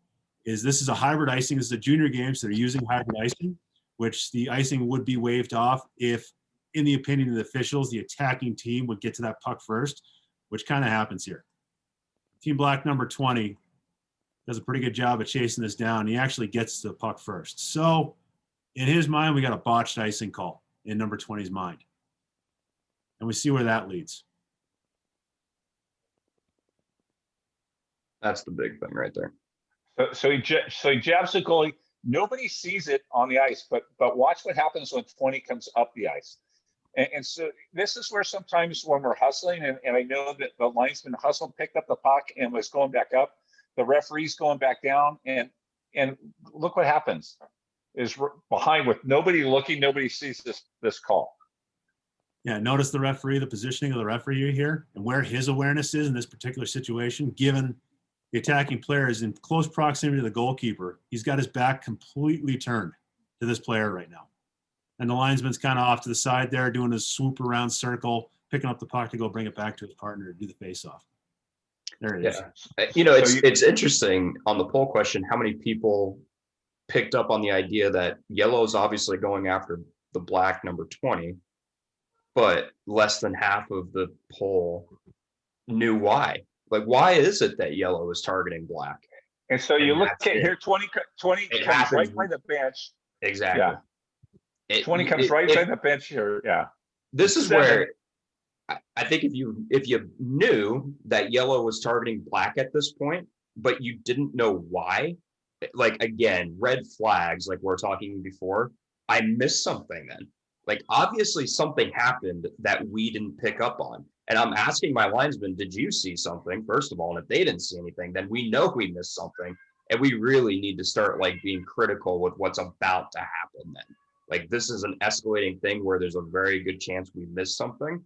is this is a hybrid icing. This is a junior game, so they're using hybrid icing, which the icing would be waved off if, in the opinion of the officials, the attacking team would get to that puck first, which kind of happens here. Team Black number 20 does a pretty good job of chasing this down. He actually gets to the puck first. So in his mind, we got a botched icing call in number 20's mind. And we see where that leads. That's the big thing right there. So he jabs the goalie. Nobody sees it on the ice, but watch what happens when 20 comes up the ice. And so this is where sometimes when we're hustling, and I know that the linesman hustled, picked up the puck and was going back up, the referee's going back down, and look what happens. Is behind with nobody looking, nobody sees this call. Yeah, notice the referee, the positioning of the referee here, and where his awareness is in this particular situation, given the attacking player is in close proximity to the goalkeeper. He's got his back completely turned to this player right now. And the linesman's kind of off to the side there, doing his swoop around circle, picking up the puck to go bring it back to his partner to do the face-off. There it is. Yeah. You know, it's interesting on the poll question how many people picked up on the idea that yellow is obviously going after the black number 20, but less than half of the poll knew why. Like, why is it that yellow is targeting black? And so you look at here, 20 comes right by the bench. Exactly. Yeah. 20 comes right by the bench here. Yeah. This is where I think if you knew that yellow was targeting black at this point, but you didn't know why, like, again, red flags, like we're talking before, I missed something then. Like, obviously something happened that we didn't pick up on. And I'm asking my linesman, did you see something, first of all? And if they didn't see anything, then we know we missed something. And we really need to start like being critical with what's about to happen then. Like, this is an escalating thing where there's a very good chance we missed something.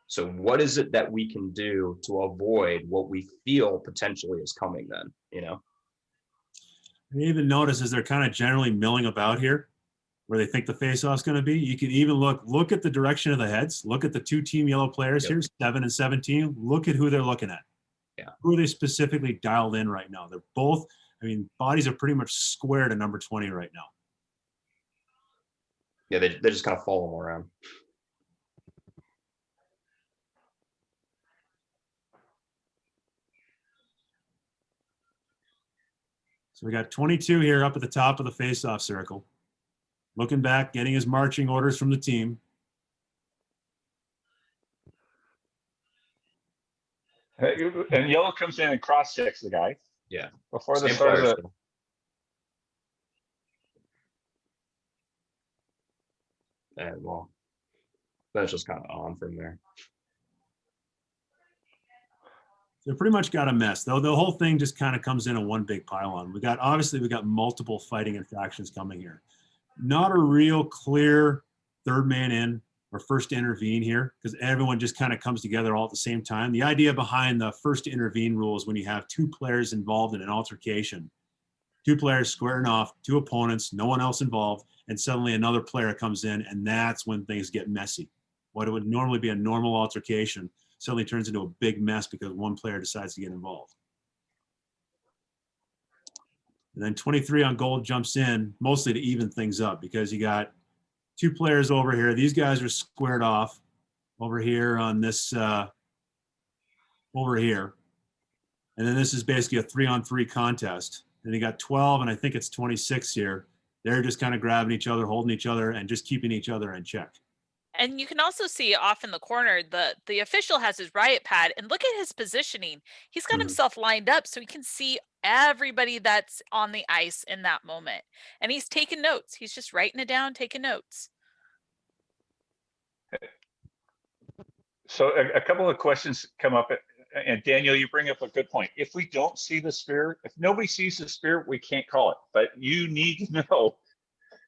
So what is it that we can do to avoid what we feel potentially is coming then, you know? You even notice as they're kind of generally milling about here, where they think the face-off's going to be. You can even look at the direction of the heads. Look at the two team yellow players here, 7 and 17. Look at who they're looking at. Yeah. Who are they specifically dialed in right now? They're both, I mean, bodies are pretty much square to number 20 right now. Yeah, they just kind of follow them around. So we got 22 here up at the top of the face-off circle. Looking back, getting his marching orders from the team. And yellow comes in and cross-checks the guy. Yeah. Before the start of the... And well, that's just kind of on from there. They pretty much got a mess, though. The whole thing just kind of comes in one big pylon. We got multiple fighting infractions coming here. Not a real clear third man in or first to intervene here, because everyone just kind of comes together all at the same time. The idea behind the first to intervene rule is when you have two players involved in an altercation, two players squaring off, two opponents, no one else involved, and suddenly another player comes in, and that's when things get messy. What would normally be a normal altercation suddenly turns into a big mess because one player decides to get involved. And then 23 on gold jumps in, mostly to even things up, because you got two players over here. These guys are squared off over here on this, over here. And then this is basically a 3-on-3 contest. And you got 12, and I think it's 26 here. They're just kind of grabbing each other, holding each other, and just keeping each other in check. And you can also see off in the corner, the official has his riot pad, and look at his positioning. He's got himself lined up so he can see everybody that's on the ice in that moment. And he's taking notes. He's just writing it down, taking notes. So a couple of questions come up, and Daniel, you bring up a good point. If we don't see the spear, if nobody sees the spear, we can't call it. But you need to know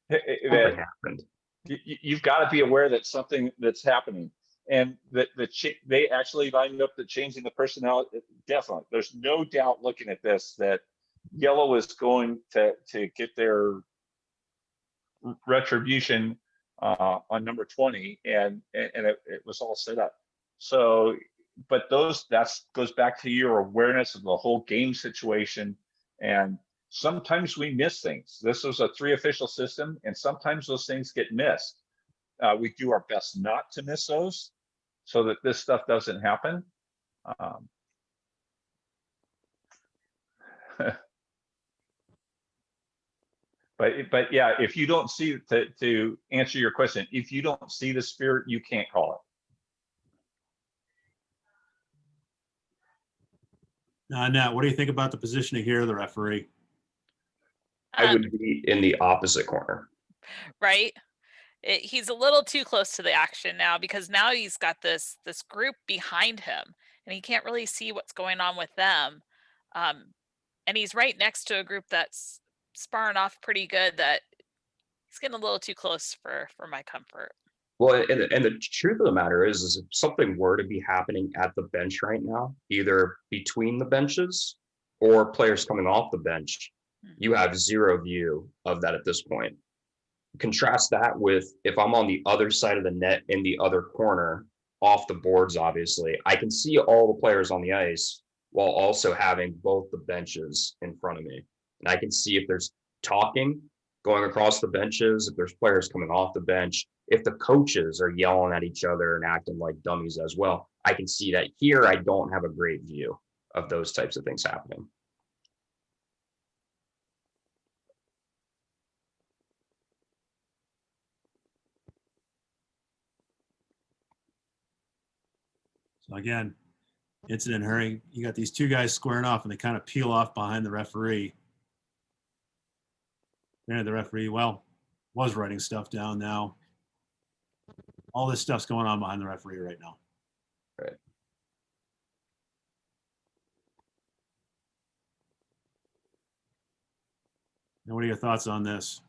that happened. You've got to be aware that something that's happening. and they actually lined up the changing the personnel. Definitely, there's no doubt looking at this that yellow is going to get their retribution on number 20, and it was all set up. So, but that goes back to your awareness of the whole game situation, and sometimes we miss things. This was a 3 official system, and sometimes those things get missed. We do our best not to miss those, so that this stuff doesn't happen. But yeah, if you don't see, to answer your question, if you don't see the spirit, you can't call it. Now, Annette, what do you think about the positioning here of the referee? I would be in the opposite corner. Right. He's a little too close to the action now, because now he's got this group behind him and he can't really see what's going on with them. And he's right next to a group that's sparring off pretty good, that he's getting a little too close for my comfort. Well, and the truth of the matter is if something were to be happening at the bench right now, either between the benches or players coming off the bench, you have zero view of that at this point. Contrast that with if I'm on the other side of the net in the other corner, off the boards, obviously, I can see all the players on the ice while also having both the benches in front of me. And I can see if there's talking going across the benches, if there's players coming off the bench, if the coaches are yelling at each other and acting like dummies as well. I can see that. Here, I don't have a great view of those types of things happening. So again, incident hurry. You got these two guys squaring off and they kind of peel off behind the referee. And the referee, well, was writing stuff down now. All this stuff's going on behind the referee right now. Right. And what are your thoughts on this?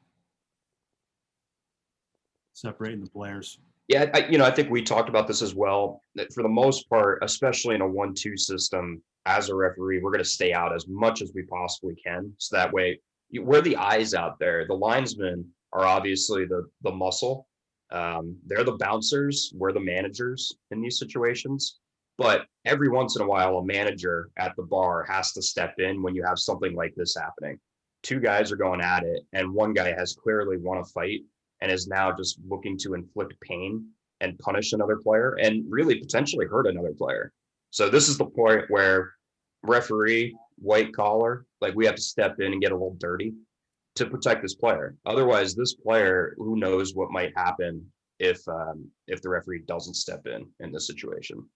Separating the players. Yeah, I think we talked about this as well, that for the most part, especially in a 1-2 system, as a referee, we're going to stay out as much as we possibly can. So that way, we're the eyes out there. The linesmen are obviously the muscle. They're the bouncers. We're the managers in these situations. But every once in a while, a manager at the bar has to step in when you have something like this happening. Two guys are going at it, and one guy has clearly won a fight and is now just looking to inflict pain and punish another player and really potentially hurt another player. So this is the point where referee, white collar, like we have to step in and get a little dirty to protect this player. Otherwise, this player, who knows what might happen if the referee doesn't step in this situation.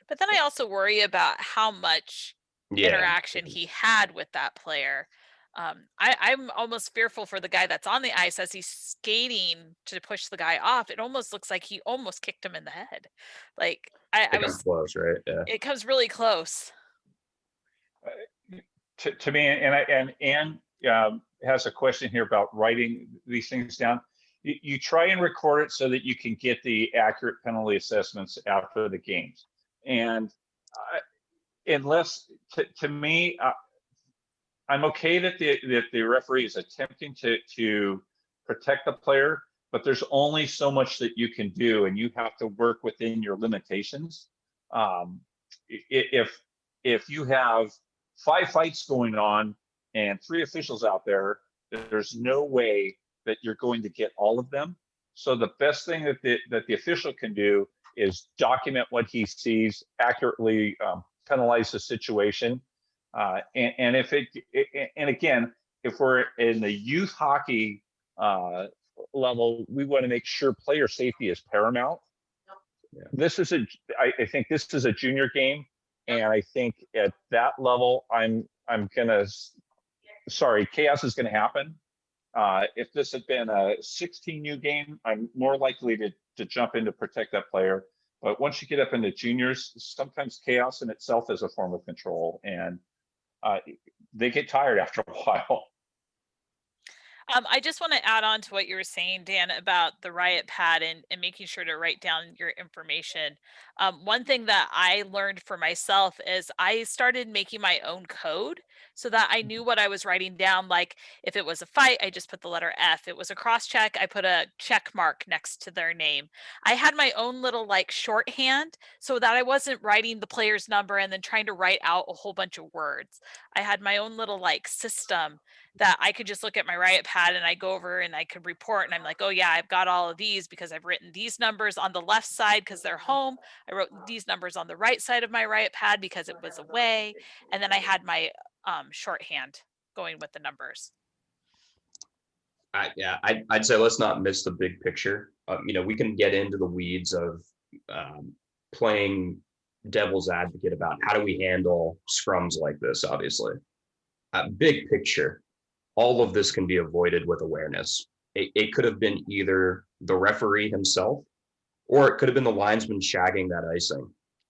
But then I also worry about how much interaction he had with that player. I'm almost fearful for the guy that's on the ice as he's skating to push the guy off. It almost looks like he almost kicked him in the head. Like I was close, right? Yeah. It comes really close. To me, and Anne has a question here about writing these things down. You try and record it so that you can get the accurate penalty assessments after the games. And unless, to me, I'm okay that the referee is attempting to protect the player, but there's only so much that you can do, and you have to work within your limitations. If you have 5 fights going on and 3 officials out there, there's no way that you're going to get all of them. So the best thing that the official can do is document what he sees, accurately penalize the situation. And again, if we're in the youth hockey level, we want to make sure player safety is paramount. Yeah. I think this is a junior game, and I think at that level, chaos is gonna happen. If this had been a 16U game, I'm more likely to jump in to protect that player. But once you get up into juniors, sometimes chaos in itself is a form of control, and they get tired after a while. I just want to add on to what you were saying, Dan, about the riot pad and making sure to write down your information. One thing that I learned for myself is I started making my own code so that I knew what I was writing down. Like if it was a fight, I just put the letter F. It was a cross check, I put a check mark next to their name. I had my own little like shorthand so that I wasn't writing the player's number and then trying to write out a whole bunch of words. I had my own little like system that I could just look at my riot pad and I go over and I could report and I'm like, oh yeah, I've got all of these because I've written these numbers on the left side because they're home. I wrote these numbers on the right side of my riot pad because it was away. And then I had my shorthand going with the numbers. Yeah, I'd say let's not miss the big picture. We can get into the weeds of playing devil's advocate about how do we handle scrums like this, obviously. Big picture, all of this can be avoided with awareness. It could have been either the referee himself, or it could have been the linesman shagging that icing.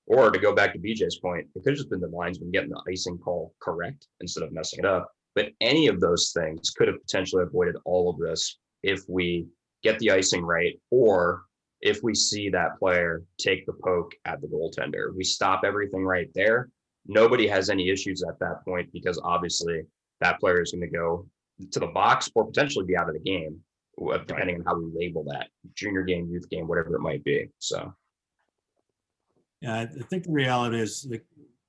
Or to go back to BJ's point, it could have just been the linesman getting the icing call correct instead of messing it up. But any of those things could have potentially avoided all of this if we get the icing right, or if we see that player take the poke at the goaltender. We stop everything right there. Nobody has any issues at that point because obviously that player is going to go to the box or potentially be out of the game, depending on how we label that junior game, youth game, whatever it might be. So, yeah, I think the reality is like,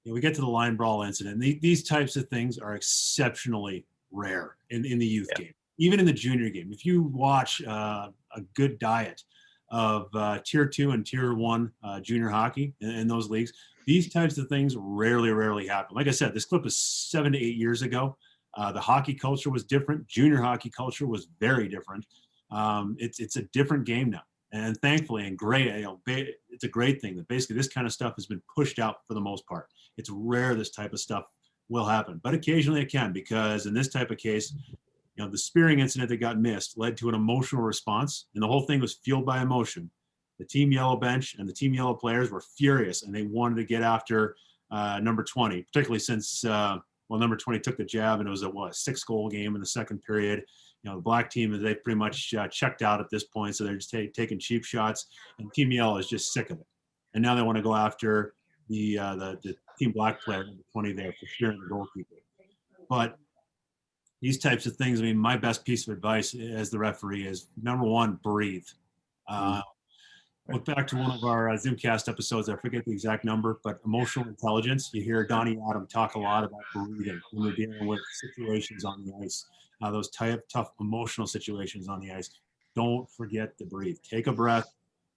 we get to the line brawl incident. These types of things are exceptionally rare in the youth game, even in the junior game. If you watch a good diet of tier 2 and tier 1 junior hockey in those leagues, these types of things rarely happen. Like I said, this clip was 7 to 8 years ago. The hockey culture was different. Junior hockey culture was very different. It's a different game now. And thankfully, and great, it's a great thing that basically this kind of stuff has been pushed out for the most part. It's rare this type of stuff will happen, but occasionally it can, because in this type of case, the spearing incident that got missed led to an emotional response, and the whole thing was fueled by emotion. The Team Yellow bench and the Team Yellow players were furious, and they wanted to get after number 20, particularly since, number 20 took the jab, and it was a 6-goal game in the second period. The black team, they pretty much checked out at this point, so they're just taking cheap shots, and Team Yellow is just sick of it. And now they want to go after the Team Black player, number 20 there, for spearing the goalkeeper. But these types of things, my best piece of advice as the referee is, number one, breathe. Look back to one of our Zoomcast episodes. I forget the exact number, but emotional intelligence. You hear Donnie Adam talk a lot about breathing when we're dealing with situations on the ice, those tough emotional situations on the ice. Don't forget to breathe. Take a breath,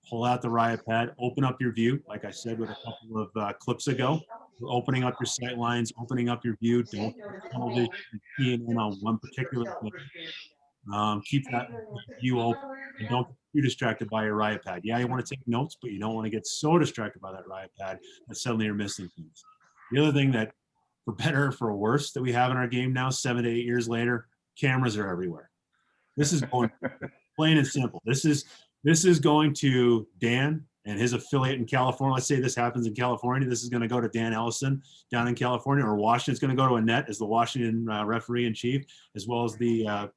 pull out the riot pad, open up your view. Like I said with a couple of clips ago, you're opening up your sight lines, opening up your view. Don't keying in on one particular thing. Keep that view open and don't get too distracted by your riot pad. Yeah, you want to take notes, but you don't want to get so distracted by that riot pad that suddenly you're missing things. The other thing that, for better or for worse, that we have in our game now, 7 to 8 years later, cameras are everywhere. This is going plain and simple. This is going to Dan and his affiliate in California. Let's say this happens in California. This is going to go to Dan Ellison down in California, or Washington's going to go to Annette as the Washington referee in chief, as well as the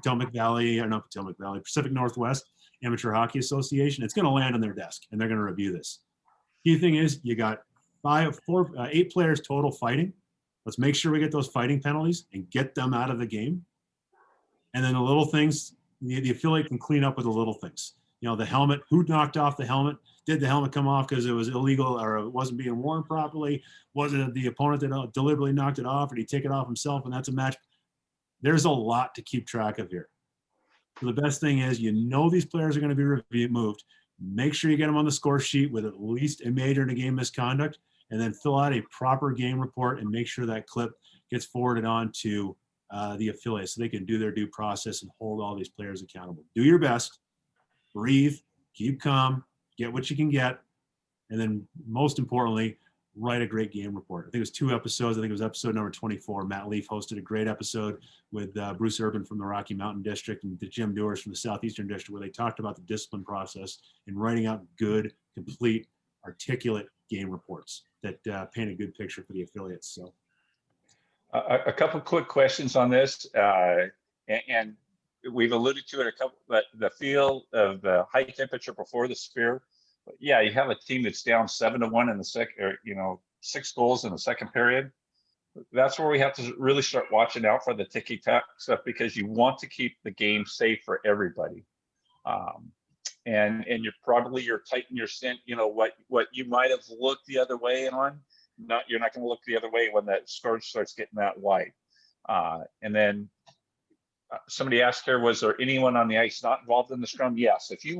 Pacific Northwest Amateur Hockey Association. It's going to land on their desk, and they're going to review this. Key thing is, you got 8 players total fighting. Let's make sure we get those fighting penalties and get them out of the game. And then the little things, the affiliate can clean up with the little things. The helmet, who knocked off the helmet? Did the helmet come off because it was illegal or it wasn't being worn properly? Was it the opponent that deliberately knocked it off, or did he take it off himself? And that's a match. There's a lot to keep track of here. So the best thing is, these players are going to be moved. Make sure you get them on the score sheet with at least a major in a game misconduct, and then fill out a proper game report and make sure that clip gets forwarded on to the affiliate so they can do their due process and hold all these players accountable. Do your best. Breathe, keep calm, get what you can get, and then most importantly, write a great game report. I think it was 2 episodes. I think it was episode number 24. Matt Leaf hosted a great episode with Bruce Urban from the Rocky Mountain District and Jim Dewars from the Southeastern District, where they talked about the discipline process and writing out good, complete, articulate game reports that paint a good picture for the affiliates. So, a couple quick questions on this. And we've alluded to it a couple, but the feel of the high temperature before the spear. But yeah, you have a team that's down 7-1 in the second, or 6 goals in the second period. That's where we have to really start watching out for the ticky-tack stuff, because you want to keep the game safe for everybody. And you're tightening your stint. What you might have looked the other way on. You're not going to look the other way when that score starts getting that wide. And then somebody asked here, was there anyone on the ice not involved in the scrum? Yes. If you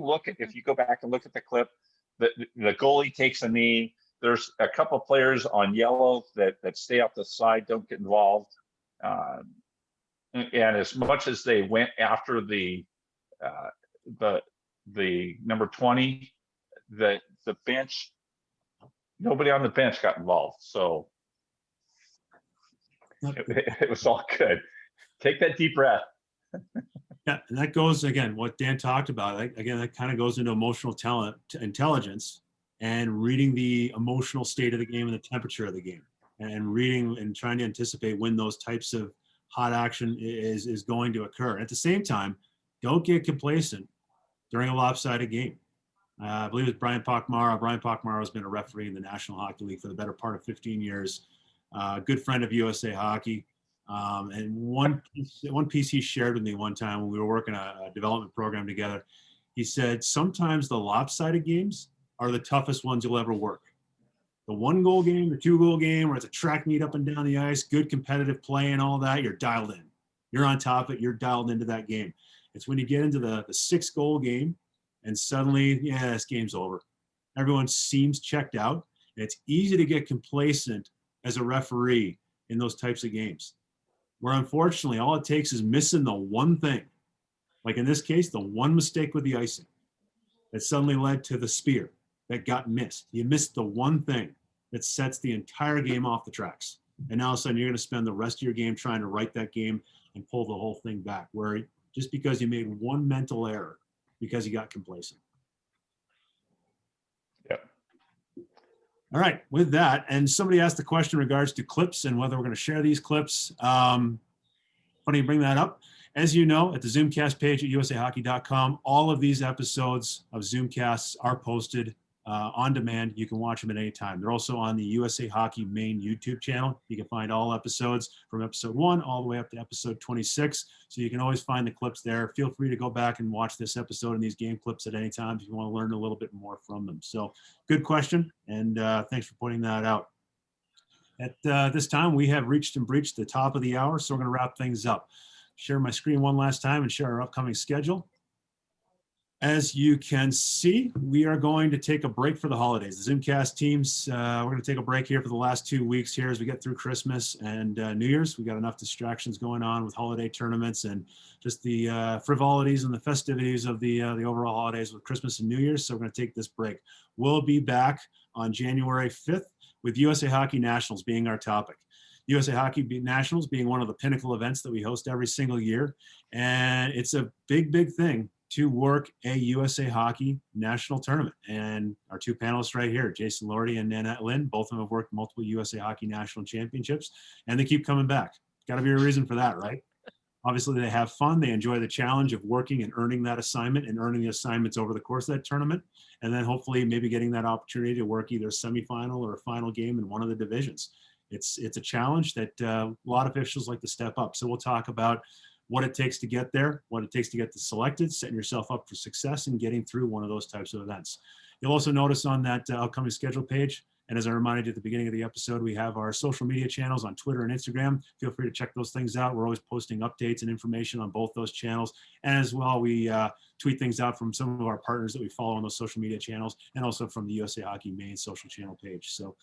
go back and look at the clip, the goalie takes a knee. There's a couple of players on yellow that stay off the side, don't get involved. And as much as they went after the number 20, the bench, nobody on the bench got involved. So it was all good. Take that deep breath. Yeah, and that goes, again, what Dan talked about. Again, that kind of goes into emotional intelligence and reading the emotional state of the game and the temperature of the game, and reading and trying to anticipate when those types of hot action is going to occur. And at the same time, don't get complacent during a lopsided game. I believe it's Brian Pochmara. Brian Pochmara has been a referee in the National Hockey League for the better part of 15 years. Good friend of USA Hockey. And one piece he shared with me one time when we were working a development program together, he said, sometimes the lopsided games are the toughest ones you'll ever work. The 1-goal game, the 2-goal game, where it's a track meet up and down the ice, good competitive play and all that, you're dialed in. You're on top of it. You're dialed into that game. It's when you get into the 6-goal game and suddenly, this game's over. Everyone seems checked out. And it's easy to get complacent as a referee in those types of games, where unfortunately all it takes is missing the one thing. Like in this case, the one mistake with the icing that suddenly led to the spear that got missed. You missed the one thing that sets the entire game off the tracks. And now all of a sudden you're going to spend the rest of your game trying to right that game and pull the whole thing back, where just because you made one mental error because you got complacent. Yep. All right, with that, and somebody asked the question in regards to clips and whether we're going to share these clips. Funny you bring that up. As you know, at the Zoomcast page at usahockey.com, all of these episodes of Zoomcasts are posted on demand. You can watch them at any time. They're also on the USA Hockey main YouTube channel. You can find all episodes from episode 1 all the way up to episode 26. So you can always find the clips there. Feel free to go back and watch this episode and these game clips at any time if you want to learn a little bit more from them. So good question, and thanks for pointing that out. At this time, we have reached and breached the top of the hour, so we're going to wrap things up. Share my screen one last time and share our upcoming schedule. As you can see, we are going to take a break for the holidays. The Zoomcast teams, we're going to take a break here for the last 2 weeks here as we get through Christmas and New Year's. We got enough distractions going on with holiday tournaments and just the frivolities and the festivities of the overall holidays with Christmas and New Year's. So we're going to take this break. We'll be back on January 5th with USA Hockey Nationals being our topic. USA Hockey Nationals being one of the pinnacle events that we host every single year. And it's a big, big thing to work a USA Hockey national tournament. And our 2 panelists right here, Jason Lortie and Annette Lin, both of them have worked multiple USA Hockey national championships, and they keep coming back. Got to be a reason for that, right? Obviously, they have fun. They enjoy the challenge of working and earning that assignment and earning the assignments over the course of that tournament. And then hopefully maybe getting that opportunity to work either a semifinal or a final game in one of the divisions. It's a challenge that a lot of officials like to step up. So we'll talk about what it takes to get there, what it takes to get selected, setting yourself up for success and getting through one of those types of events. You'll also notice on that upcoming schedule page, and as I reminded you at the beginning of the episode, we have our social media channels on Twitter and Instagram. Feel free to check those things out. We're always posting updates and information on both those channels. And as well, we tweet things out from some of our partners that we follow on those social media channels, and also from the USA Hockey main social channel page. So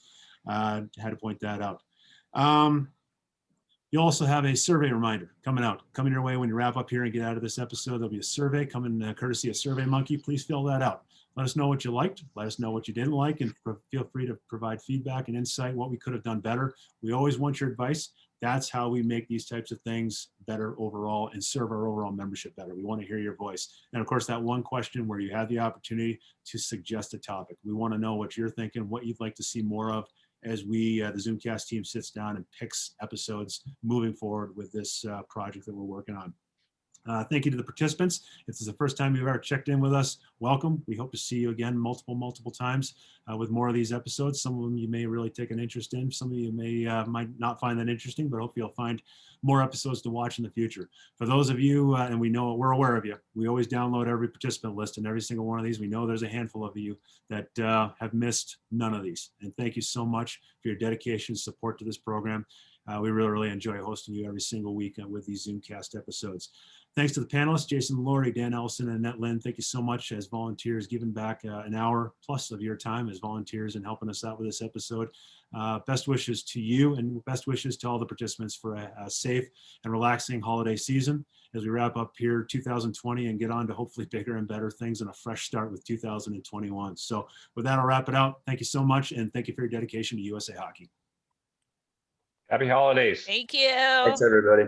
I had to point that out. You'll also have a survey reminder coming your way when you wrap up here and get out of this episode. There'll be a survey coming courtesy of SurveyMonkey. Please fill that out. Let us know what you liked. Let us know what you didn't like, and feel free to provide feedback and insight, what we could have done better. We always want your advice. That's how we make these types of things better overall and serve our overall membership better. We want to hear your voice. And of course, that one question where you have the opportunity to suggest a topic. We want to know what you're thinking, what you'd like to see more of, as we, the Zoomcast team, sits down and picks episodes moving forward with this project that we're working on. Thank you to the participants. If this is the first time you've ever checked in with us, welcome. We hope to see you again multiple times with more of these episodes. Some of them you may really take an interest in. Some of you might not find that interesting, but hopefully you'll find more episodes to watch in the future. For those of you, and we know we're aware of you, we always download every participant list and every single one of these. We know there's a handful of you that have missed none of these. And thank you so much for your dedication and support to this program. We really enjoy hosting you every single week with these Zoomcast episodes. Thanks to the panelists, Jason Lortie, Dan Ellison, and Annette Lin. Thank you so much as volunteers, giving back an hour plus of your time as volunteers and helping us out with this episode. Best wishes to you and best wishes to all the participants for a safe and relaxing holiday season as we wrap up here 2020 and get on to hopefully bigger and better things and a fresh start with 2021. So with that, I'll wrap it out. Thank you so much, and thank you for your dedication to USA Hockey. Happy holidays. Thank you. Thanks, everybody.